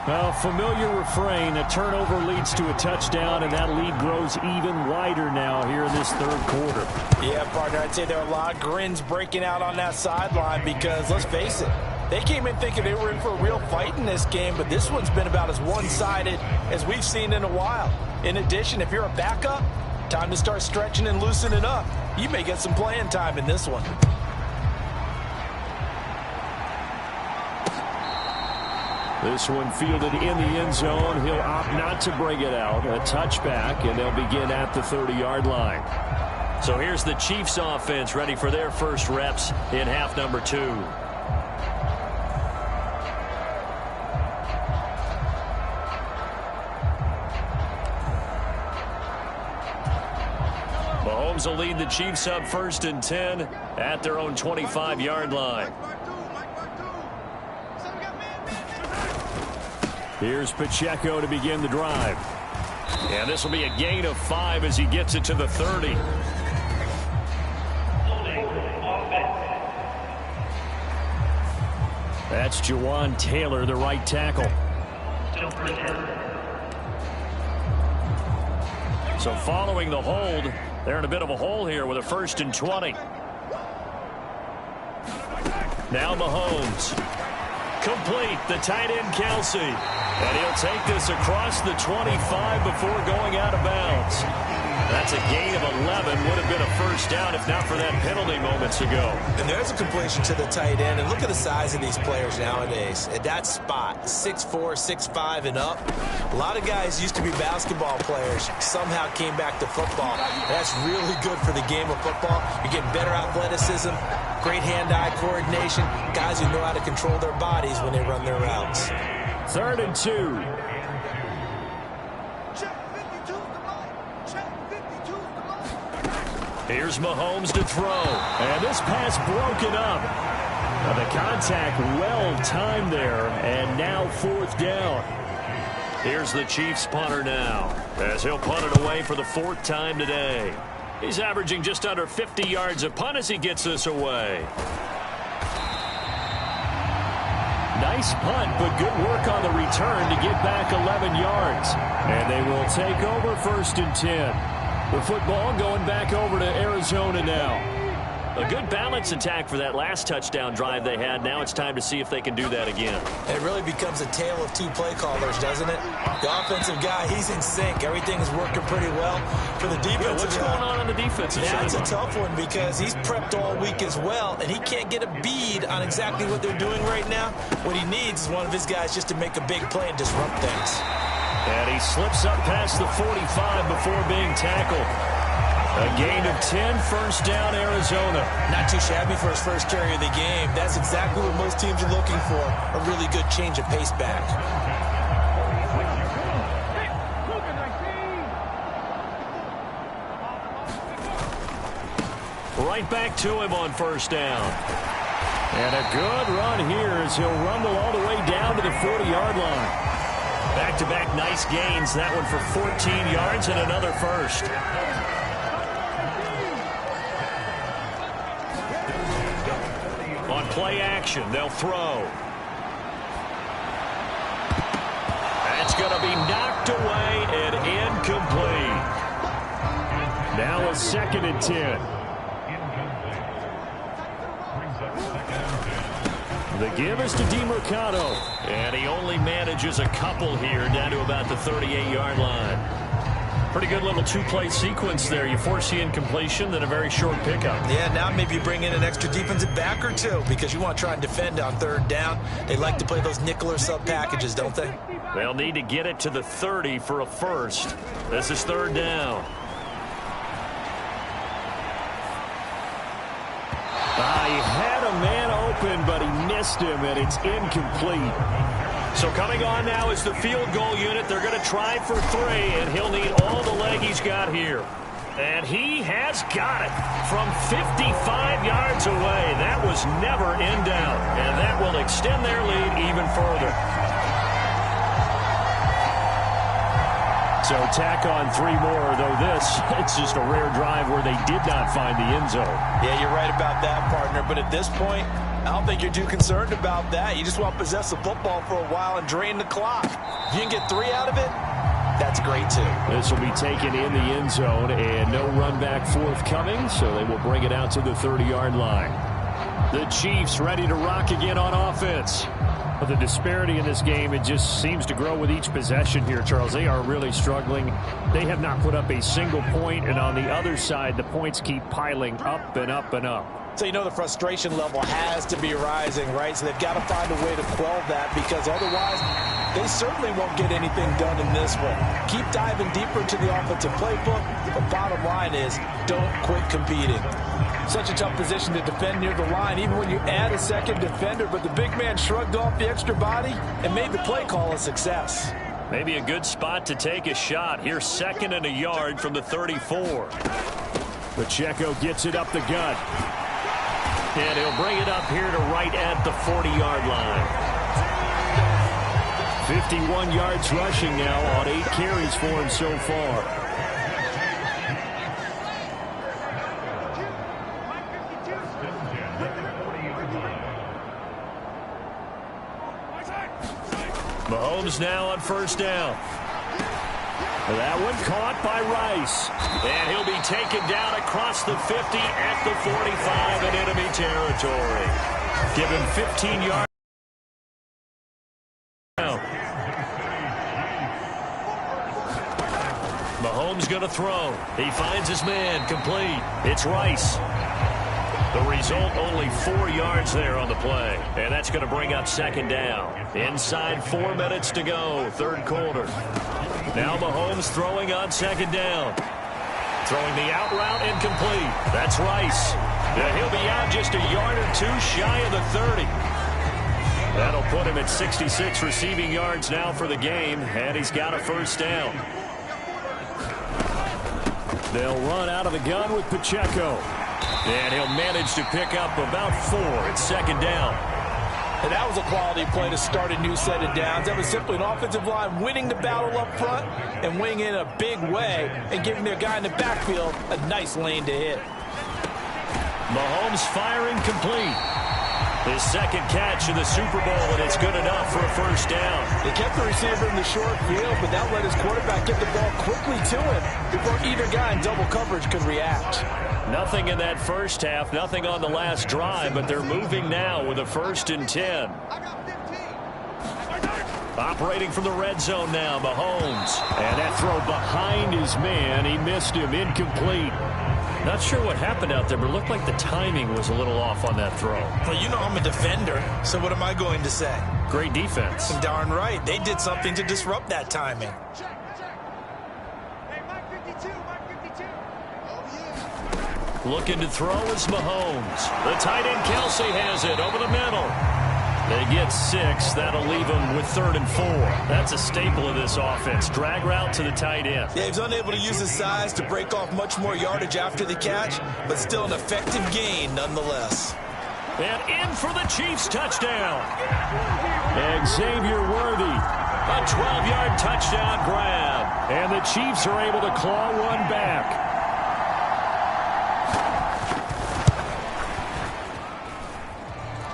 Well, familiar refrain, a turnover leads to a touchdown, and that lead grows even wider now here in this third quarter. Yeah, partner, I'd say there are a lot of grins breaking out on that sideline because, let's face it, they came in thinking they were in for a real fight in this game, but this one's been about as one-sided as we've seen in a while. In addition, if you're a backup, time to start stretching and loosening up. You may get some playing time in this one. This one fielded in the end zone. He'll opt not to bring it out. A touchback, and they'll begin at the 30-yard line. So here's the Chiefs offense ready for their first reps in half number 2. Mahomes will lead the Chiefs up 1st and 10 at their own 25-yard line. Here's Pacheco to begin the drive. And this will be a gain of 5 as he gets it to the 30. That's Jawan Taylor, the right tackle. So following the hold, they're in a bit of a hole here with a 1st and 20. Now Mahomes. Complete, the tight end Kelsey. And he'll take this across the 25 before going out of bounds. That's a gain of 11. Would have been a first down if not for that penalty moments ago. And there's a completion to the tight end. And look at the size of these players nowadays. At that spot, 6'4", 6'5", and up. A lot of guys used to be basketball players. Somehow came back to football. That's really good for the game of football. You're getting better athleticism, great hand-eye coordination, guys who know how to control their bodies when they run their routes. 3rd and 2. Here's Mahomes to throw. And this pass broken up. Now the contact well timed there. And now 4th down. Here's the Chiefs punter now, as he'll punt it away for the 4th time today. He's averaging just under 50 yards a punt as he gets this away. Nice punt, but good work on the return to get back 11 yards. And they will take over 1st and 10. The football going back over to Arizona now. A good balance attack for that last touchdown drive they had. Now it's time to see if they can do that again. It really becomes a tale of 2 play callers, doesn't it? The offensive guy, he's in sync. Everything is working pretty well for the defensive What's going on the defensive side? That's a tough one because he's prepped all week as well, and he can't get a bead on exactly what they're doing right now. What he needs is one of his guys just to make a big play and disrupt things. And he slips up past the 45 before being tackled. A gain of 10, 1st down, Arizona. Not too shabby for his first carry of the game. That's exactly what most teams are looking for, a really good change of pace back. Right back to him on 1st down. And a good run here as he'll rumble all the way down to the 40-yard line. Back-to-back nice gains. That one for 14 yards and another first. On play action, they'll throw. That's going to be knocked away and incomplete. Now a 2nd and 10. The give is to DeMercado. And he only manages a couple here down to about the 38-yard line. Pretty good little two-play sequence there. You force the incompletion, then a very short pickup. Yeah, now maybe you bring in an extra defensive back or two because you want to try and defend on 3rd down. They like to play those nickel or sub packages, don't they? They'll need to get it to the 30 for a first. This is 3rd down. He had a man open, but he missed him, and it's incomplete. So coming on now is the field goal unit. They're going to try for 3, and he'll need all the leg he's got here. And he has got it from 55 yards away. That was never in doubt, and that will extend their lead even further. So tack on 3 more, though it's just a rare drive where they did not find the end zone. Yeah, you're right about that, partner. But at this point, I don't think you're too concerned about that. You just want to possess the football for a while and drain the clock. If you can get 3 out of it, that's great, too. This will be taken in the end zone, and no run back forthcoming, so they will bring it out to the 30-yard line. The Chiefs ready to rock again on offense. But the disparity in this game, it just seems to grow with each possession here, Charles. They are really struggling. They have not put up a single point, and on the other side, the points keep piling up and up and up. So you know the frustration level has to be rising, right? So they've got to find a way to quell that because otherwise they certainly won't get anything done in this one. Keep diving deeper into the offensive playbook. The bottom line is don't quit competing. Such a tough position to defend near the line, even when you add a second defender. But the big man shrugged off the extra body and made the play call a success. Maybe a good spot to take a shot. Here's 2nd and a yard from the 34. Pacheco gets it up the gut. And he'll bring it up here to right at the 40-yard line. 51 yards rushing now on 8 carries for him so far. Mahomes now on 1st down. That one caught by Rice. And he'll be taken down across the 50 at the 45 in enemy territory. Give him 15 yards. Mahomes going to throw. He finds his man complete. It's Rice. The result, only 4 yards there on the play. And that's going to bring up 2nd down. Inside 4 minutes to go, 3rd quarter. Now Mahomes throwing on 2nd down. Throwing the out route incomplete. That's Rice. Yeah, he'll be out just a yard or 2 shy of the 30. That'll put him at 66 receiving yards now for the game. And he's got a 1st down. They'll run out of the gun with Pacheco. And he'll manage to pick up about 4 at 2nd down. And that was a quality play to start a new set of downs. That was simply an offensive line winning the battle up front and winning in a big way and giving their guy in the backfield a nice lane to hit. Mahomes firing complete. His 2nd catch of the Super Bowl, and it's good enough for a 1st down. They kept the receiver in the short field, but that let his quarterback get the ball quickly to him before either guy in double coverage could react. Nothing in that first half, nothing on the last drive, but they're moving now with a 1st and 10. Operating from the red zone now, Mahomes. And that throw behind his man, he missed him, incomplete. Not sure what happened out there, but it looked like the timing was a little off on that throw. Well, you know I'm a defender, so what am I going to say? Great defense. Darn right. They did something to disrupt that timing. Looking to throw is Mahomes. The tight end Kelsey has it over the middle. They get 6. That'll leave them with 3rd and 4. That's a staple of this offense. Drag route to the tight end. Yeah, he's unable to use his size to break off much more yardage after the catch, but still an effective gain nonetheless. And in for the Chiefs touchdown. Xavier Worthy. A 12-yard touchdown grab. And the Chiefs are able to claw one back.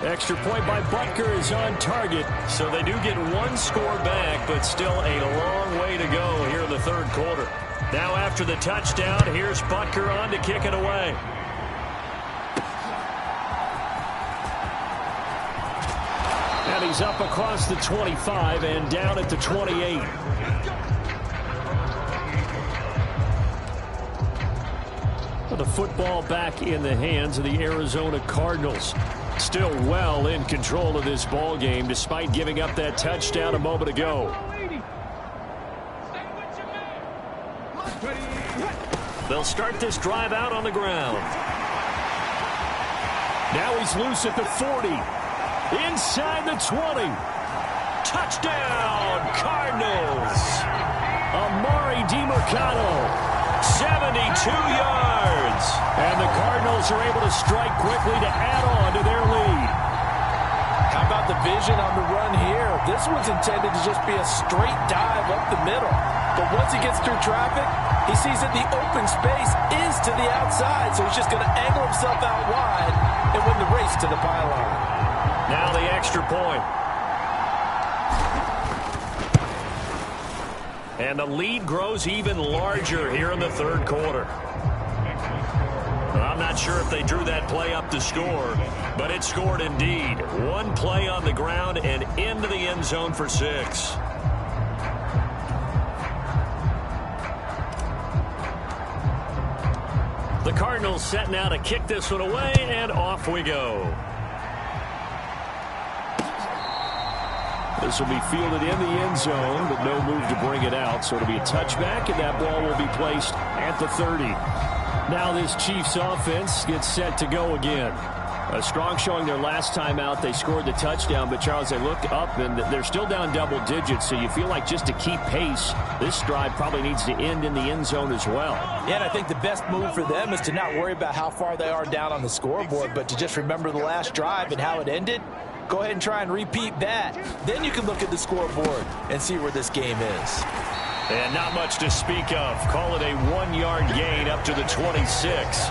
Extra point by Butker is on target. So they do get 1 score back, but still a long way to go here in the 3rd quarter. Now after the touchdown, here's Butker on to kick it away. And he's up across the 25 and down at the 28. The football back in the hands of the Arizona Cardinals. Still well in control of this ball game despite giving up that touchdown a moment ago. They'll start this drive out on the ground. Now he's loose at the 40. Inside the 20. Touchdown, Cardinals. Amari DiMercado. 72 yards. And the Cardinals are able to strike quickly to add on to their lead. How about the vision on the run here? This one's intended to just be a straight dive up the middle. But once he gets through traffic, he sees that the open space is to the outside, so he's just going to angle himself out wide and win the race to the pylon. Now the extra point. And the lead grows even larger here in the third quarter. I'm not sure if they drew that play up to score, but it scored indeed. One play on the ground and into the end zone for 6. The Cardinals set now to kick this one away, and off we go. This will be fielded in the end zone, but no move to bring it out. So it'll be a touchback, and that ball will be placed at the 30. Now this Chiefs offense gets set to go again. A strong showing their last time out. They scored the touchdown, but Charles, they look up, and they're still down double digits. So you feel like just to keep pace, this drive probably needs to end in the end zone as well. Yeah, and I think the best move for them is to not worry about how far they are down on the scoreboard, but to just remember the last drive and how it ended. Go ahead and try and repeat that. Then you can look at the scoreboard and see where this game is. And not much to speak of. Call it a 1-yard gain up to the 26.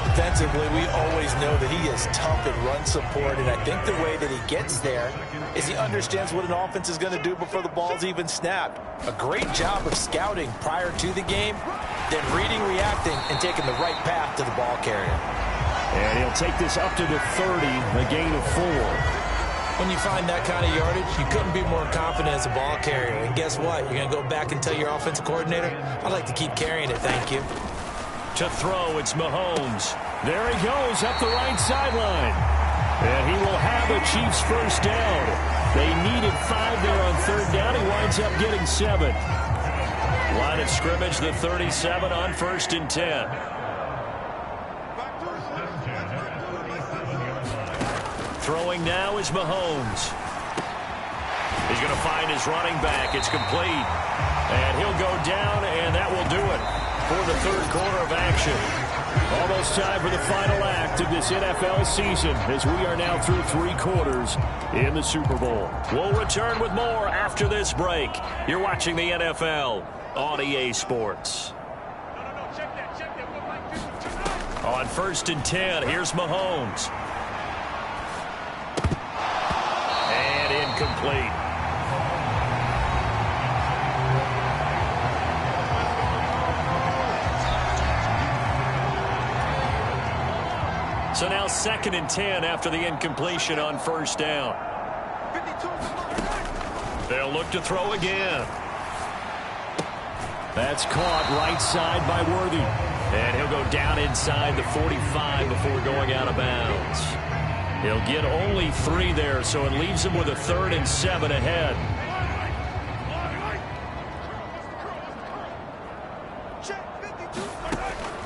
Defensively, we always know that he is tough in run support, and I think the way that he gets there is he understands what an offense is going to do before the ball's even snapped. A great job of scouting prior to the game, then reading, reacting, and taking the right path to the ball carrier. And he'll take this up to the 30, a gain of 4. When you find that kind of yardage, you couldn't be more confident as a ball carrier. And guess what? You're going to go back and tell your offensive coordinator, I'd like to keep carrying it, thank you. To throw, it's Mahomes. There he goes up the right sideline. And he will have a Chiefs first down. They needed 5 there on third down. He winds up getting 7. Line of scrimmage, the 37 on 1st and 10. Throwing now is Mahomes. He's going to find his running back. It's complete. And he'll go down, and that will do it for the third quarter of action. Almost time for the final act of this NFL season as we are now through 3 quarters in the Super Bowl. We'll return with more after this break. You're watching the NFL on EA Sports. On 1st and 10, here's Mahomes. Incomplete. So now 2nd and 10 after the incompletion on 1st down. They'll look to throw again. That's caught right side by Worthy. And he'll go down inside the 45 before going out of bounds. He'll get only 3 there, so it leaves him with a 3rd and 7 ahead.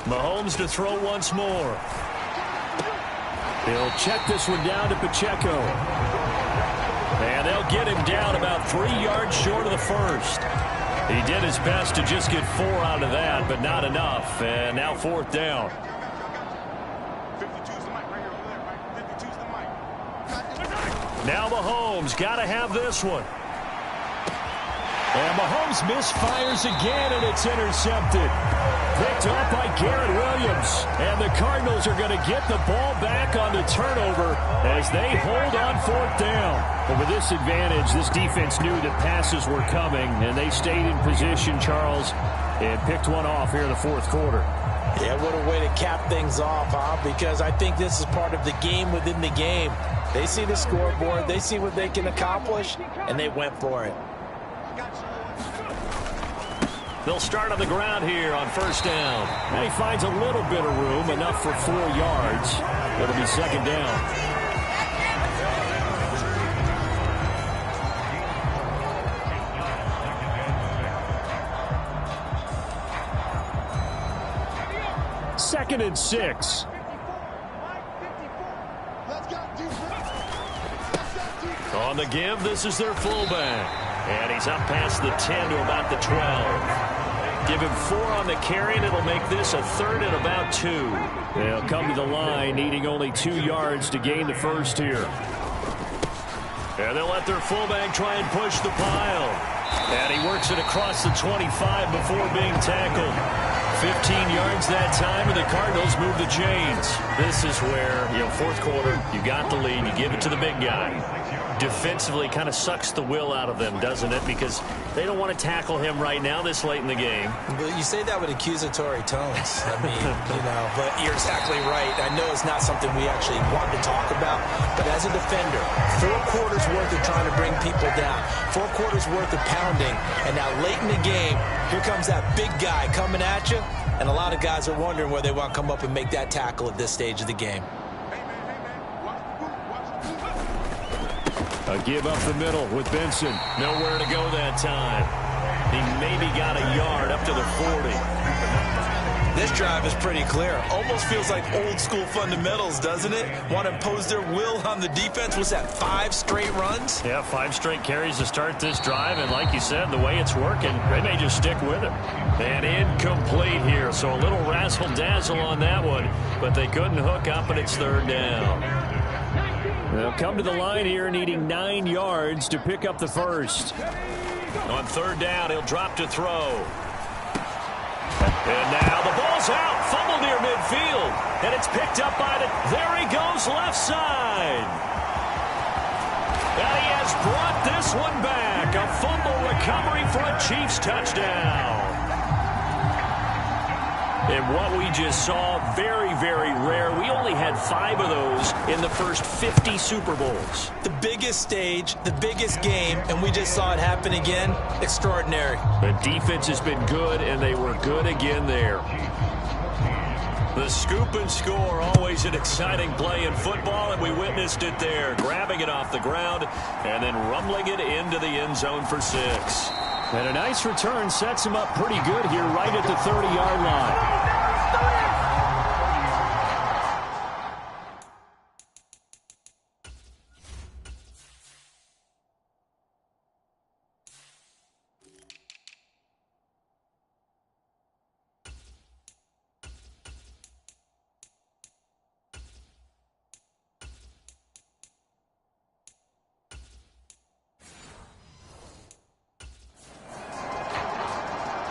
Mahomes to throw once more. He'll check this one down to Pacheco. And they'll get him down about 3 yards short of the first. He did his best to just get 4 out of that, but not enough. And now 4th down. Now Mahomes got to have this one. And Mahomes misfires again, and it's intercepted. Picked off by Garrett Williams. And the Cardinals are going to get the ball back on the turnover as they hold on 4th down. But with this advantage, this defense knew that passes were coming, and they stayed in position, Charles, and picked one off here in the 4th quarter. Yeah, what a way to cap things off, huh? Because I think this is part of the game within the game. They see the scoreboard, they see what they can accomplish, and they went for it. They'll start on the ground here on 1st down. And he finds a little bit of room, enough for 4 yards. It'll be 2nd down. Second and 6. On the give, this is their fullback. And he's up past the 10 to about the 12. Give him 4 on the carry, and it'll make this a 3rd and about 2. They'll come to the line, needing only 2 yards to gain the first here. And they'll let their fullback try and push the pile. And he works it across the 25 before being tackled. 15 yards that time, and the Cardinals move the chains. This is where, 4th quarter, you got the lead, you give it to the big guy. Defensively kind of sucks the will out of them, doesn't it? Because they don't want to tackle him right now this late in the game. But you say that with accusatory tones. I mean, but you're exactly right. I know it's not something we actually want to talk about, but as a defender, 4 quarters worth of trying to bring people down, 4 quarters worth of pounding, and now late in the game, here comes that big guy coming at you, and a lot of guys are wondering where they want to come up and make that tackle at this stage of the game. A give up the middle with Benson. Nowhere to go that time. He maybe got a yard up to the 40. This drive is pretty clear. Almost feels like old school fundamentals, doesn't it? Want to impose their will on the defense. Was that 5 straight runs? Yeah, 5 straight carries to start this drive. And like you said, the way it's working, they may just stick with it. And incomplete here. So a little razzle-dazzle on that one. But they couldn't hook up, and it's 3rd down. They'll come to the line here needing 9 yards to pick up the first. On 3rd down, he'll drop to throw. And now the ball's out. Fumble near midfield. And it's picked up by the... There he goes, left side. And he has brought this one back. A fumble recovery for a Chiefs touchdown. And what we just saw, very, very rare. We only had 5 of those in the first 50 Super Bowls. The biggest stage, the biggest game, and we just saw it happen again. Extraordinary. The defense has been good, and they were good again there. The scoop and score, always an exciting play in football, and we witnessed it there. Grabbing it off the ground and then rumbling it into the end zone for 6. And a nice return sets him up pretty good here right at the 30-yard line.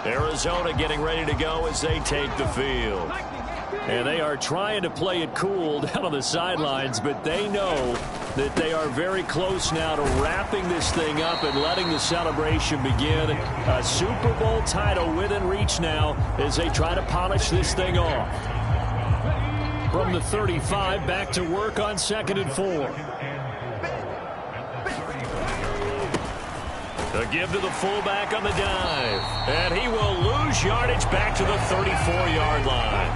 Arizona getting ready to go as they take the field. And they are trying to play it cool down on the sidelines, but they know that they are very close now to wrapping this thing up and letting the celebration begin. A Super Bowl title within reach now as they try to polish this thing off. From the 35, back to work on 2nd and 4. A give to the fullback on the dive. And he will lose yardage back to the 34-yard line.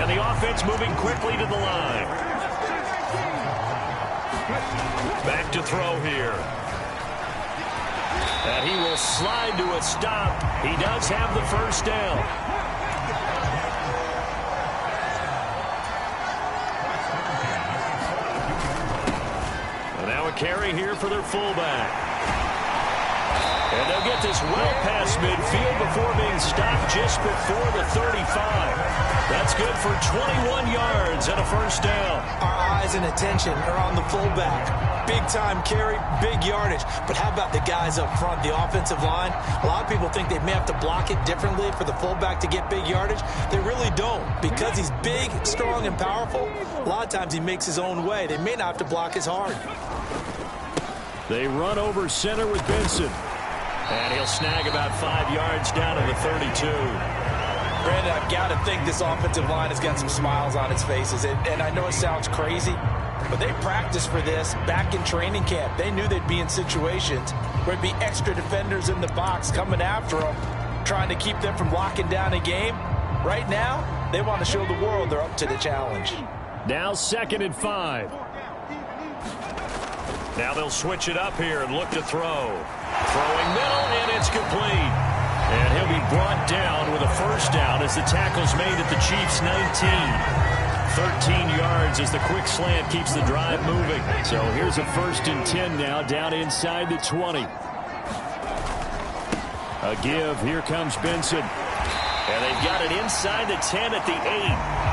And the offense moving quickly to the line. Back to throw here. And he will slide to a stop. He does have the first down. And now a carry here for their fullback. And they'll get this well past midfield before being stopped just before the 35. That's good for 21 yards and a first down. Our eyes and attention are on the fullback. Big time carry, big yardage. But how about the guys up front, the offensive line? A lot of people think they may have to block it differently for the fullback to get big yardage. They really don't. Because he's big, strong, and powerful, a lot of times he makes his own way. They may not have to block as hard. They run over center with Benson. And he'll snag about 5 yards down to the 32. Brandon, I've got to think this offensive line has got some smiles on its faces. And I know it sounds crazy, but they practiced for this back in training camp. They knew they'd be in situations where there'd be extra defenders in the box coming after them, trying to keep them from locking down a game. Right now, they want to show the world they're up to the challenge. Now 2nd and 5. Now they'll switch it up here and look to throw. Throwing middle, and it's complete. And he'll be brought down with a first down as the tackle's made at the Chiefs' 19. 13 yards as the quick slant keeps the drive moving. So here's a 1st and 10 now down inside the 20. A give. Here comes Benson. And they've got it inside the 10 at the 8.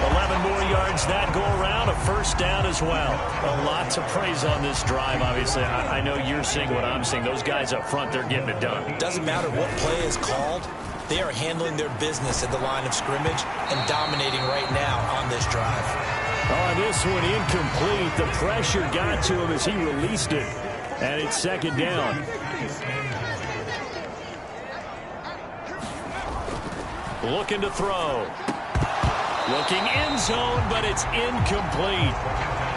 11 more yards that go around, a first down as well. A lot to praise on this drive, obviously. I know you're seeing what I'm seeing. Those guys up front, they're getting it done. Doesn't matter what play is called. They are handling their business at the line of scrimmage and dominating right now on this drive. On this one, incomplete. The pressure got to him as he released it. And it's 2nd down. Looking to throw. Looking end zone, but it's incomplete.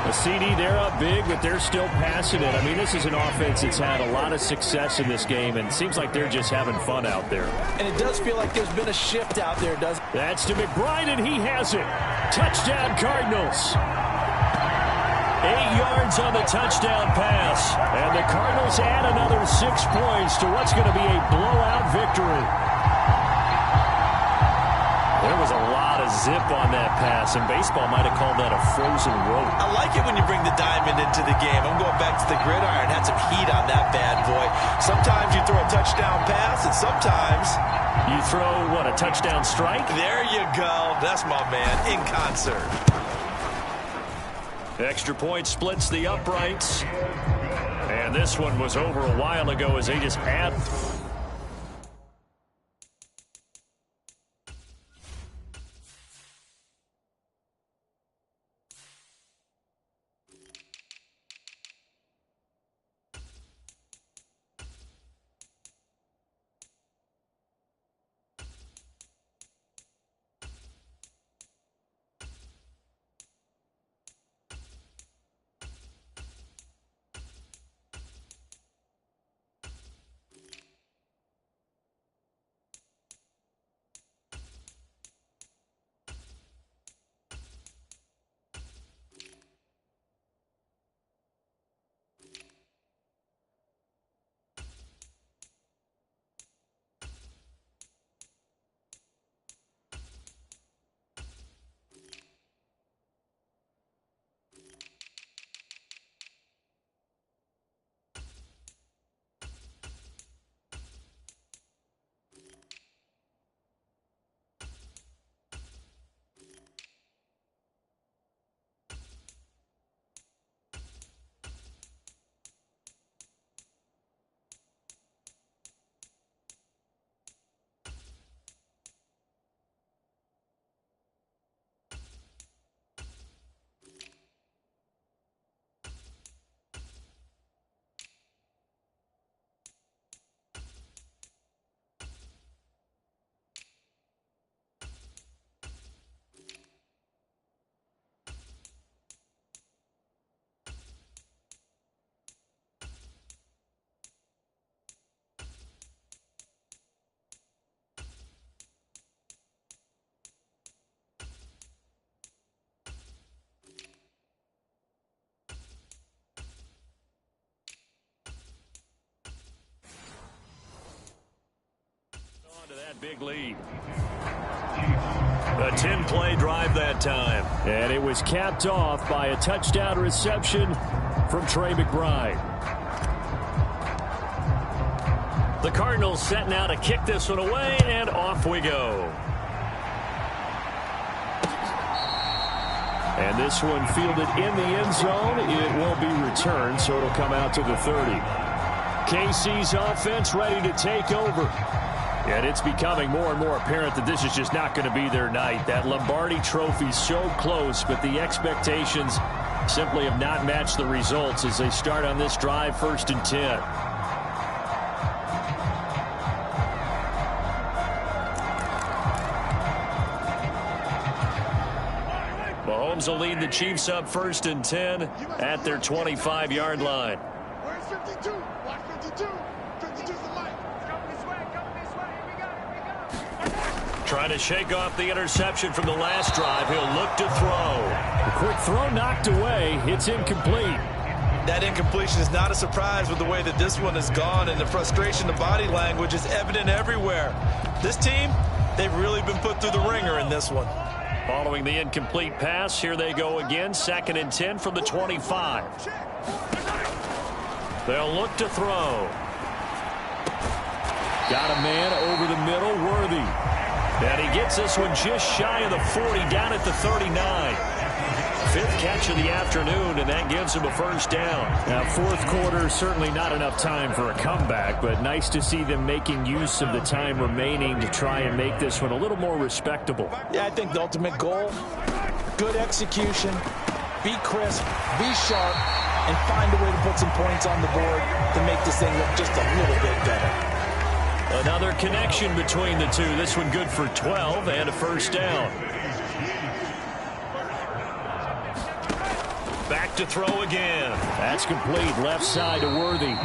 A CD, they're up big, but they're still passing it. I mean, this is an offense that's had a lot of success in this game, and it seems like they're just having fun out there. And it does feel like there's been a shift out there, doesn't it? That's to McBride, and he has it. Touchdown, Cardinals. 8 yards on the touchdown pass. And the Cardinals add another 6 points to what's going to be a blowout victory. There was a lot of zip on that pass, and baseball might have called that a frozen rope. I like it when you bring the diamond into the game. I'm going back to the gridiron. Had some heat on that bad boy. Sometimes you throw a touchdown pass, and sometimes you throw, what, a touchdown strike? There you go. That's my man, in concert. Extra point splits the uprights. And this one was over a while ago as they just add. To that big lead. A 10-play drive that time. And it was capped off by a touchdown reception from Trey McBride. The Cardinals set now to kick this one away, and off we go. And this one fielded in the end zone. It will be returned, so it'll come out to the 30. KC's offense ready to take over. And it's becoming more and more apparent that this is just not going to be their night. That Lombardi trophy so close, but the expectations simply have not matched the results as they start on this drive, 1st and 10. Mahomes will lead the Chiefs up 1st and 10 at their 25-yard line. Where's 52? Watch 52. 52's the mic. Come this way. Here we go. Trying to shake off the interception from the last drive. He'll look to throw. The quick throw knocked away. It's incomplete. That incompletion is not a surprise with the way that this one has gone, and the frustration, the body language is evident everywhere. This team, they've really been put through the ringer in this one. Following the incomplete pass, here they go again. 2nd and 10 from the 25. They'll look to throw. Got a man over the middle, Worthy. And he gets this one just shy of the 40, down at the 39. 5th catch of the afternoon, and that gives him a 1st down. Now, 4th quarter, certainly not enough time for a comeback, but nice to see them making use of the time remaining to try and make this one a little more respectable. Yeah, I think the ultimate goal, good execution, be crisp, be sharp, and find a way to put some points on the board to make this thing look just a little bit better. Another connection between the two. This one good for 12 and a 1st down. Back to throw again. That's complete. Left side to Worthy.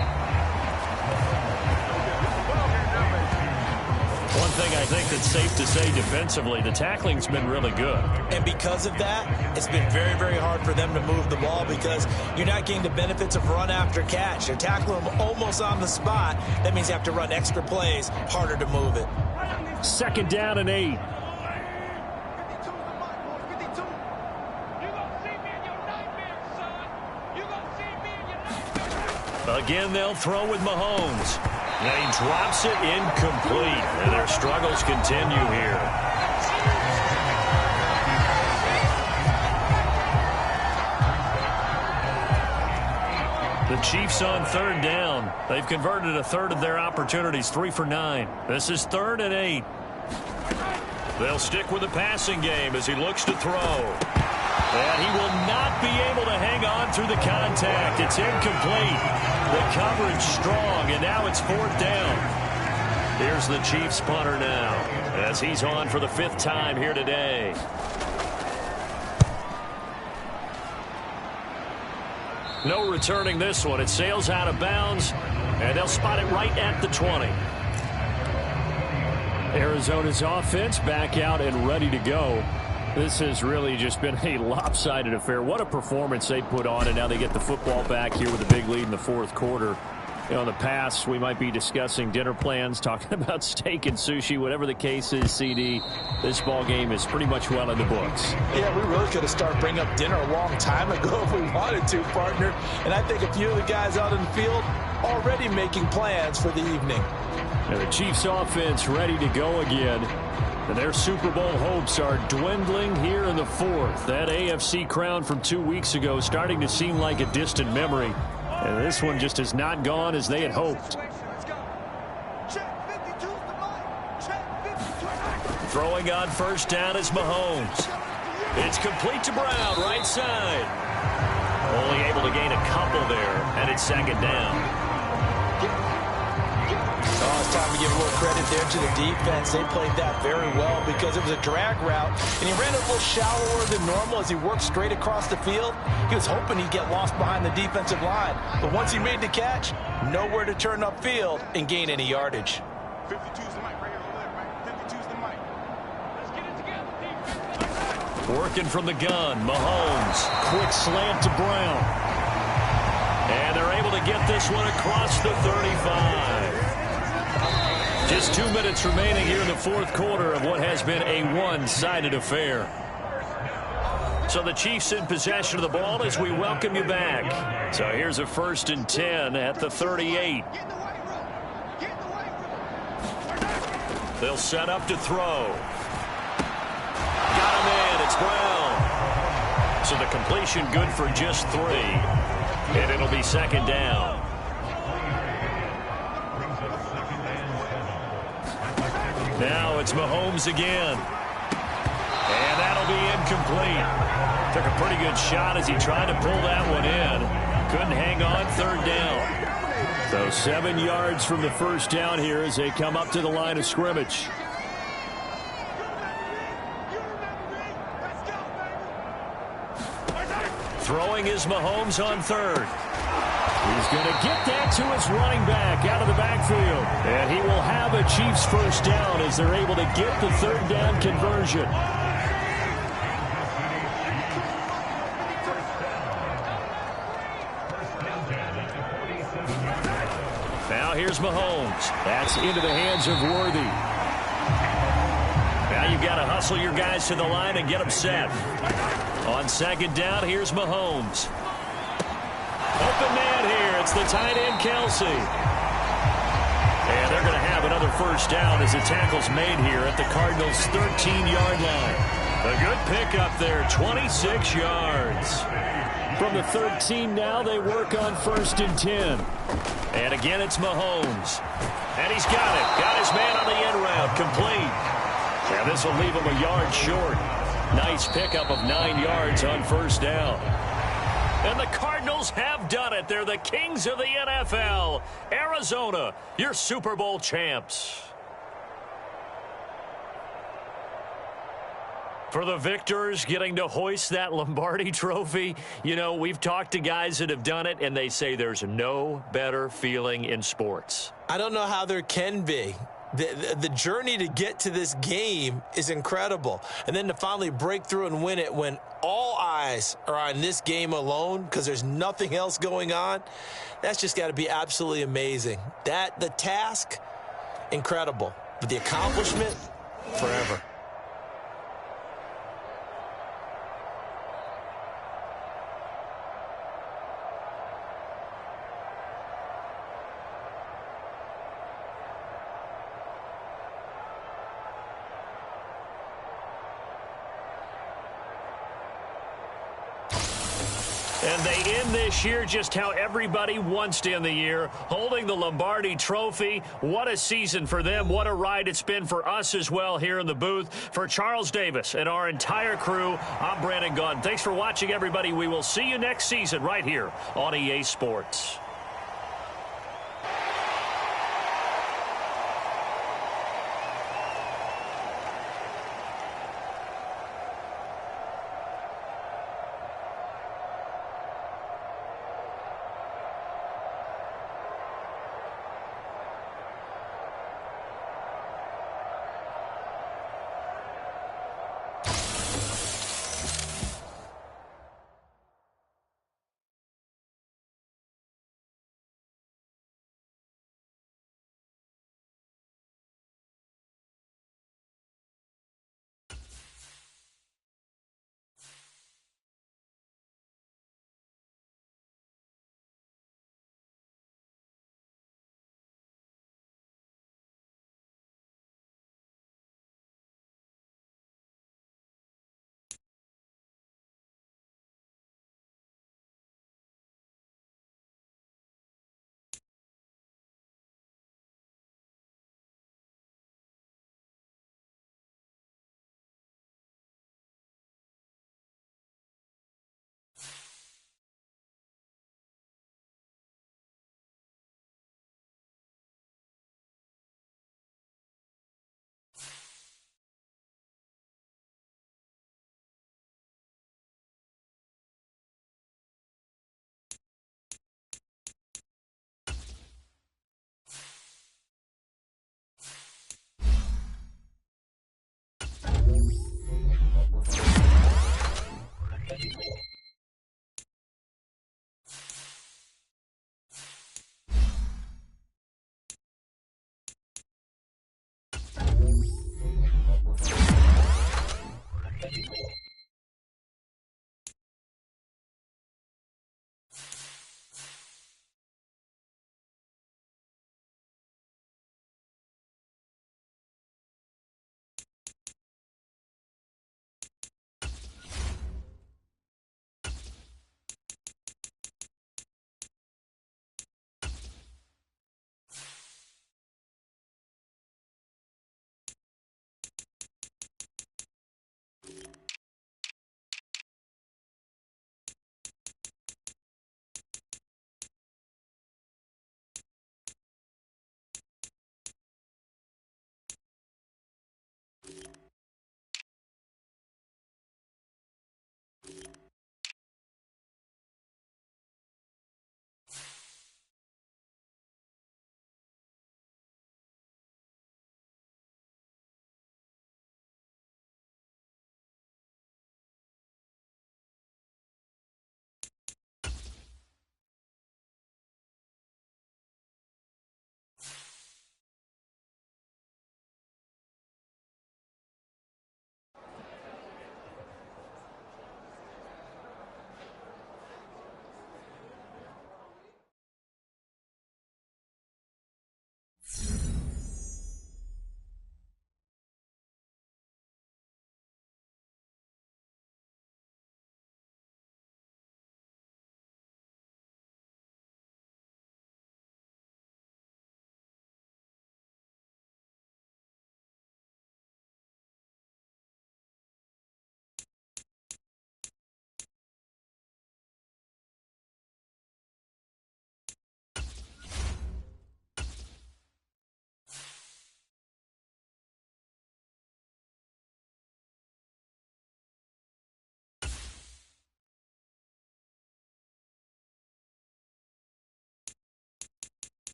One thing I think that's safe to say defensively, the tackling's been really good. And because of that, it's been very, very hard for them to move the ball because you're not getting the benefits of run after catch. You're tackling them almost on the spot. That means you have to run extra plays, harder to move it. 2nd down and 8. Again, they'll throw with Mahomes. And he drops it incomplete. And their struggles continue here. The Chiefs on 3rd down. They've converted a 1/3 of their opportunities, 3 for 9. This is 3rd and 8. They'll stick with the passing game as he looks to throw. And he will not be able to hang on through the contact. It's incomplete. The coverage strong, and now it's 4th down. Here's the Chiefs punter now as he's on for the 5th time here today. No returning this one. It sails out of bounds, and they'll spot it right at the 20. Arizona's offense back out and ready to go. This has really just been a lopsided affair. What a performance they put on, and now they get the football back here with a big lead in the 4th quarter. You know, in the past, we might be discussing dinner plans, talking about steak and sushi, whatever the case is, CD. This ball game is pretty much well in the books. Yeah, we really could have started bringing up dinner a long time ago if we wanted to, partner. And I think a few of the guys out in the field already making plans for the evening. And the Chiefs offense ready to go again. And their Super Bowl hopes are dwindling here in the 4th. That AFC crown from 2 weeks ago starting to seem like a distant memory. And this one just has not gone as they had hoped. Throwing on 1st down is Mahomes. It's complete to Brown, right side. Only able to gain a couple there, and it's 2nd down. Oh, it's time to give a little credit there to the defense. They played that very well because it was a drag route, and he ran a little shallower than normal as he worked straight across the field. He was hoping he'd get lost behind the defensive line, but once he made the catch, nowhere to turn upfield and gain any yardage. 52's the mic right here on the left, right? 52's the mic. Let's get it together, defense. Working from the gun, Mahomes. Quick slant to Brown. And they're able to get this one across the 35. Just 2 minutes remaining here in the 4th quarter of what has been a one-sided affair. So the Chiefs in possession of the ball as we welcome you back. So here's a 1st and 10 at the 38. They'll set up to throw. Got him in. It's Brown. So the completion good for just 3. And it'll be second down. Now it's Mahomes again. And that'll be incomplete. Took a pretty good shot as he tried to pull that one in. Couldn't hang on, third down. So 7 yards from the first down here as they come up to the line of scrimmage. Throwing is Mahomes on third. He's going to get that to his running back out of the backfield. And he will have a Chiefs first down as they're able to get the third down conversion. Now here's Mahomes. That's into the hands of Worthy. Now you've got to hustle your guys to the line and get them set. On second down, here's Mahomes. Open man here. It's the tight end, Kelsey. And they're going to have another first down as the tackle's made here at the Cardinals' 13-yard line. A good pickup there, 26 yards. From the 13 now, they work on 1st and 10. And again, it's Mahomes. And he's got it. Got his man on the end route. Complete. And this will leave him a yard short. Nice pickup of 9 yards on first down. And the Cardinals have done it. They're the kings of the NFL. Arizona, your Super Bowl champs. For the victors getting to hoist that Lombardi trophy, you know, we've talked to guys that have done it, and they say there's no better feeling in sports. I don't know how there can be. The journey to get to this game is incredible. And then to finally break through and win it when all eyes are on this game alone because there's nothing else going on, that's just got to be absolutely amazing. The task, incredible. But the accomplishment, forever. And they end this year just how everybody wants to end the year, holding the Lombardi trophy. What a season for them. What a ride it's been for us as well here in the booth. For Charles Davis and our entire crew, I'm Brandon Gaudin. Thanks for watching, everybody. We will see you next season right here on EA Sports.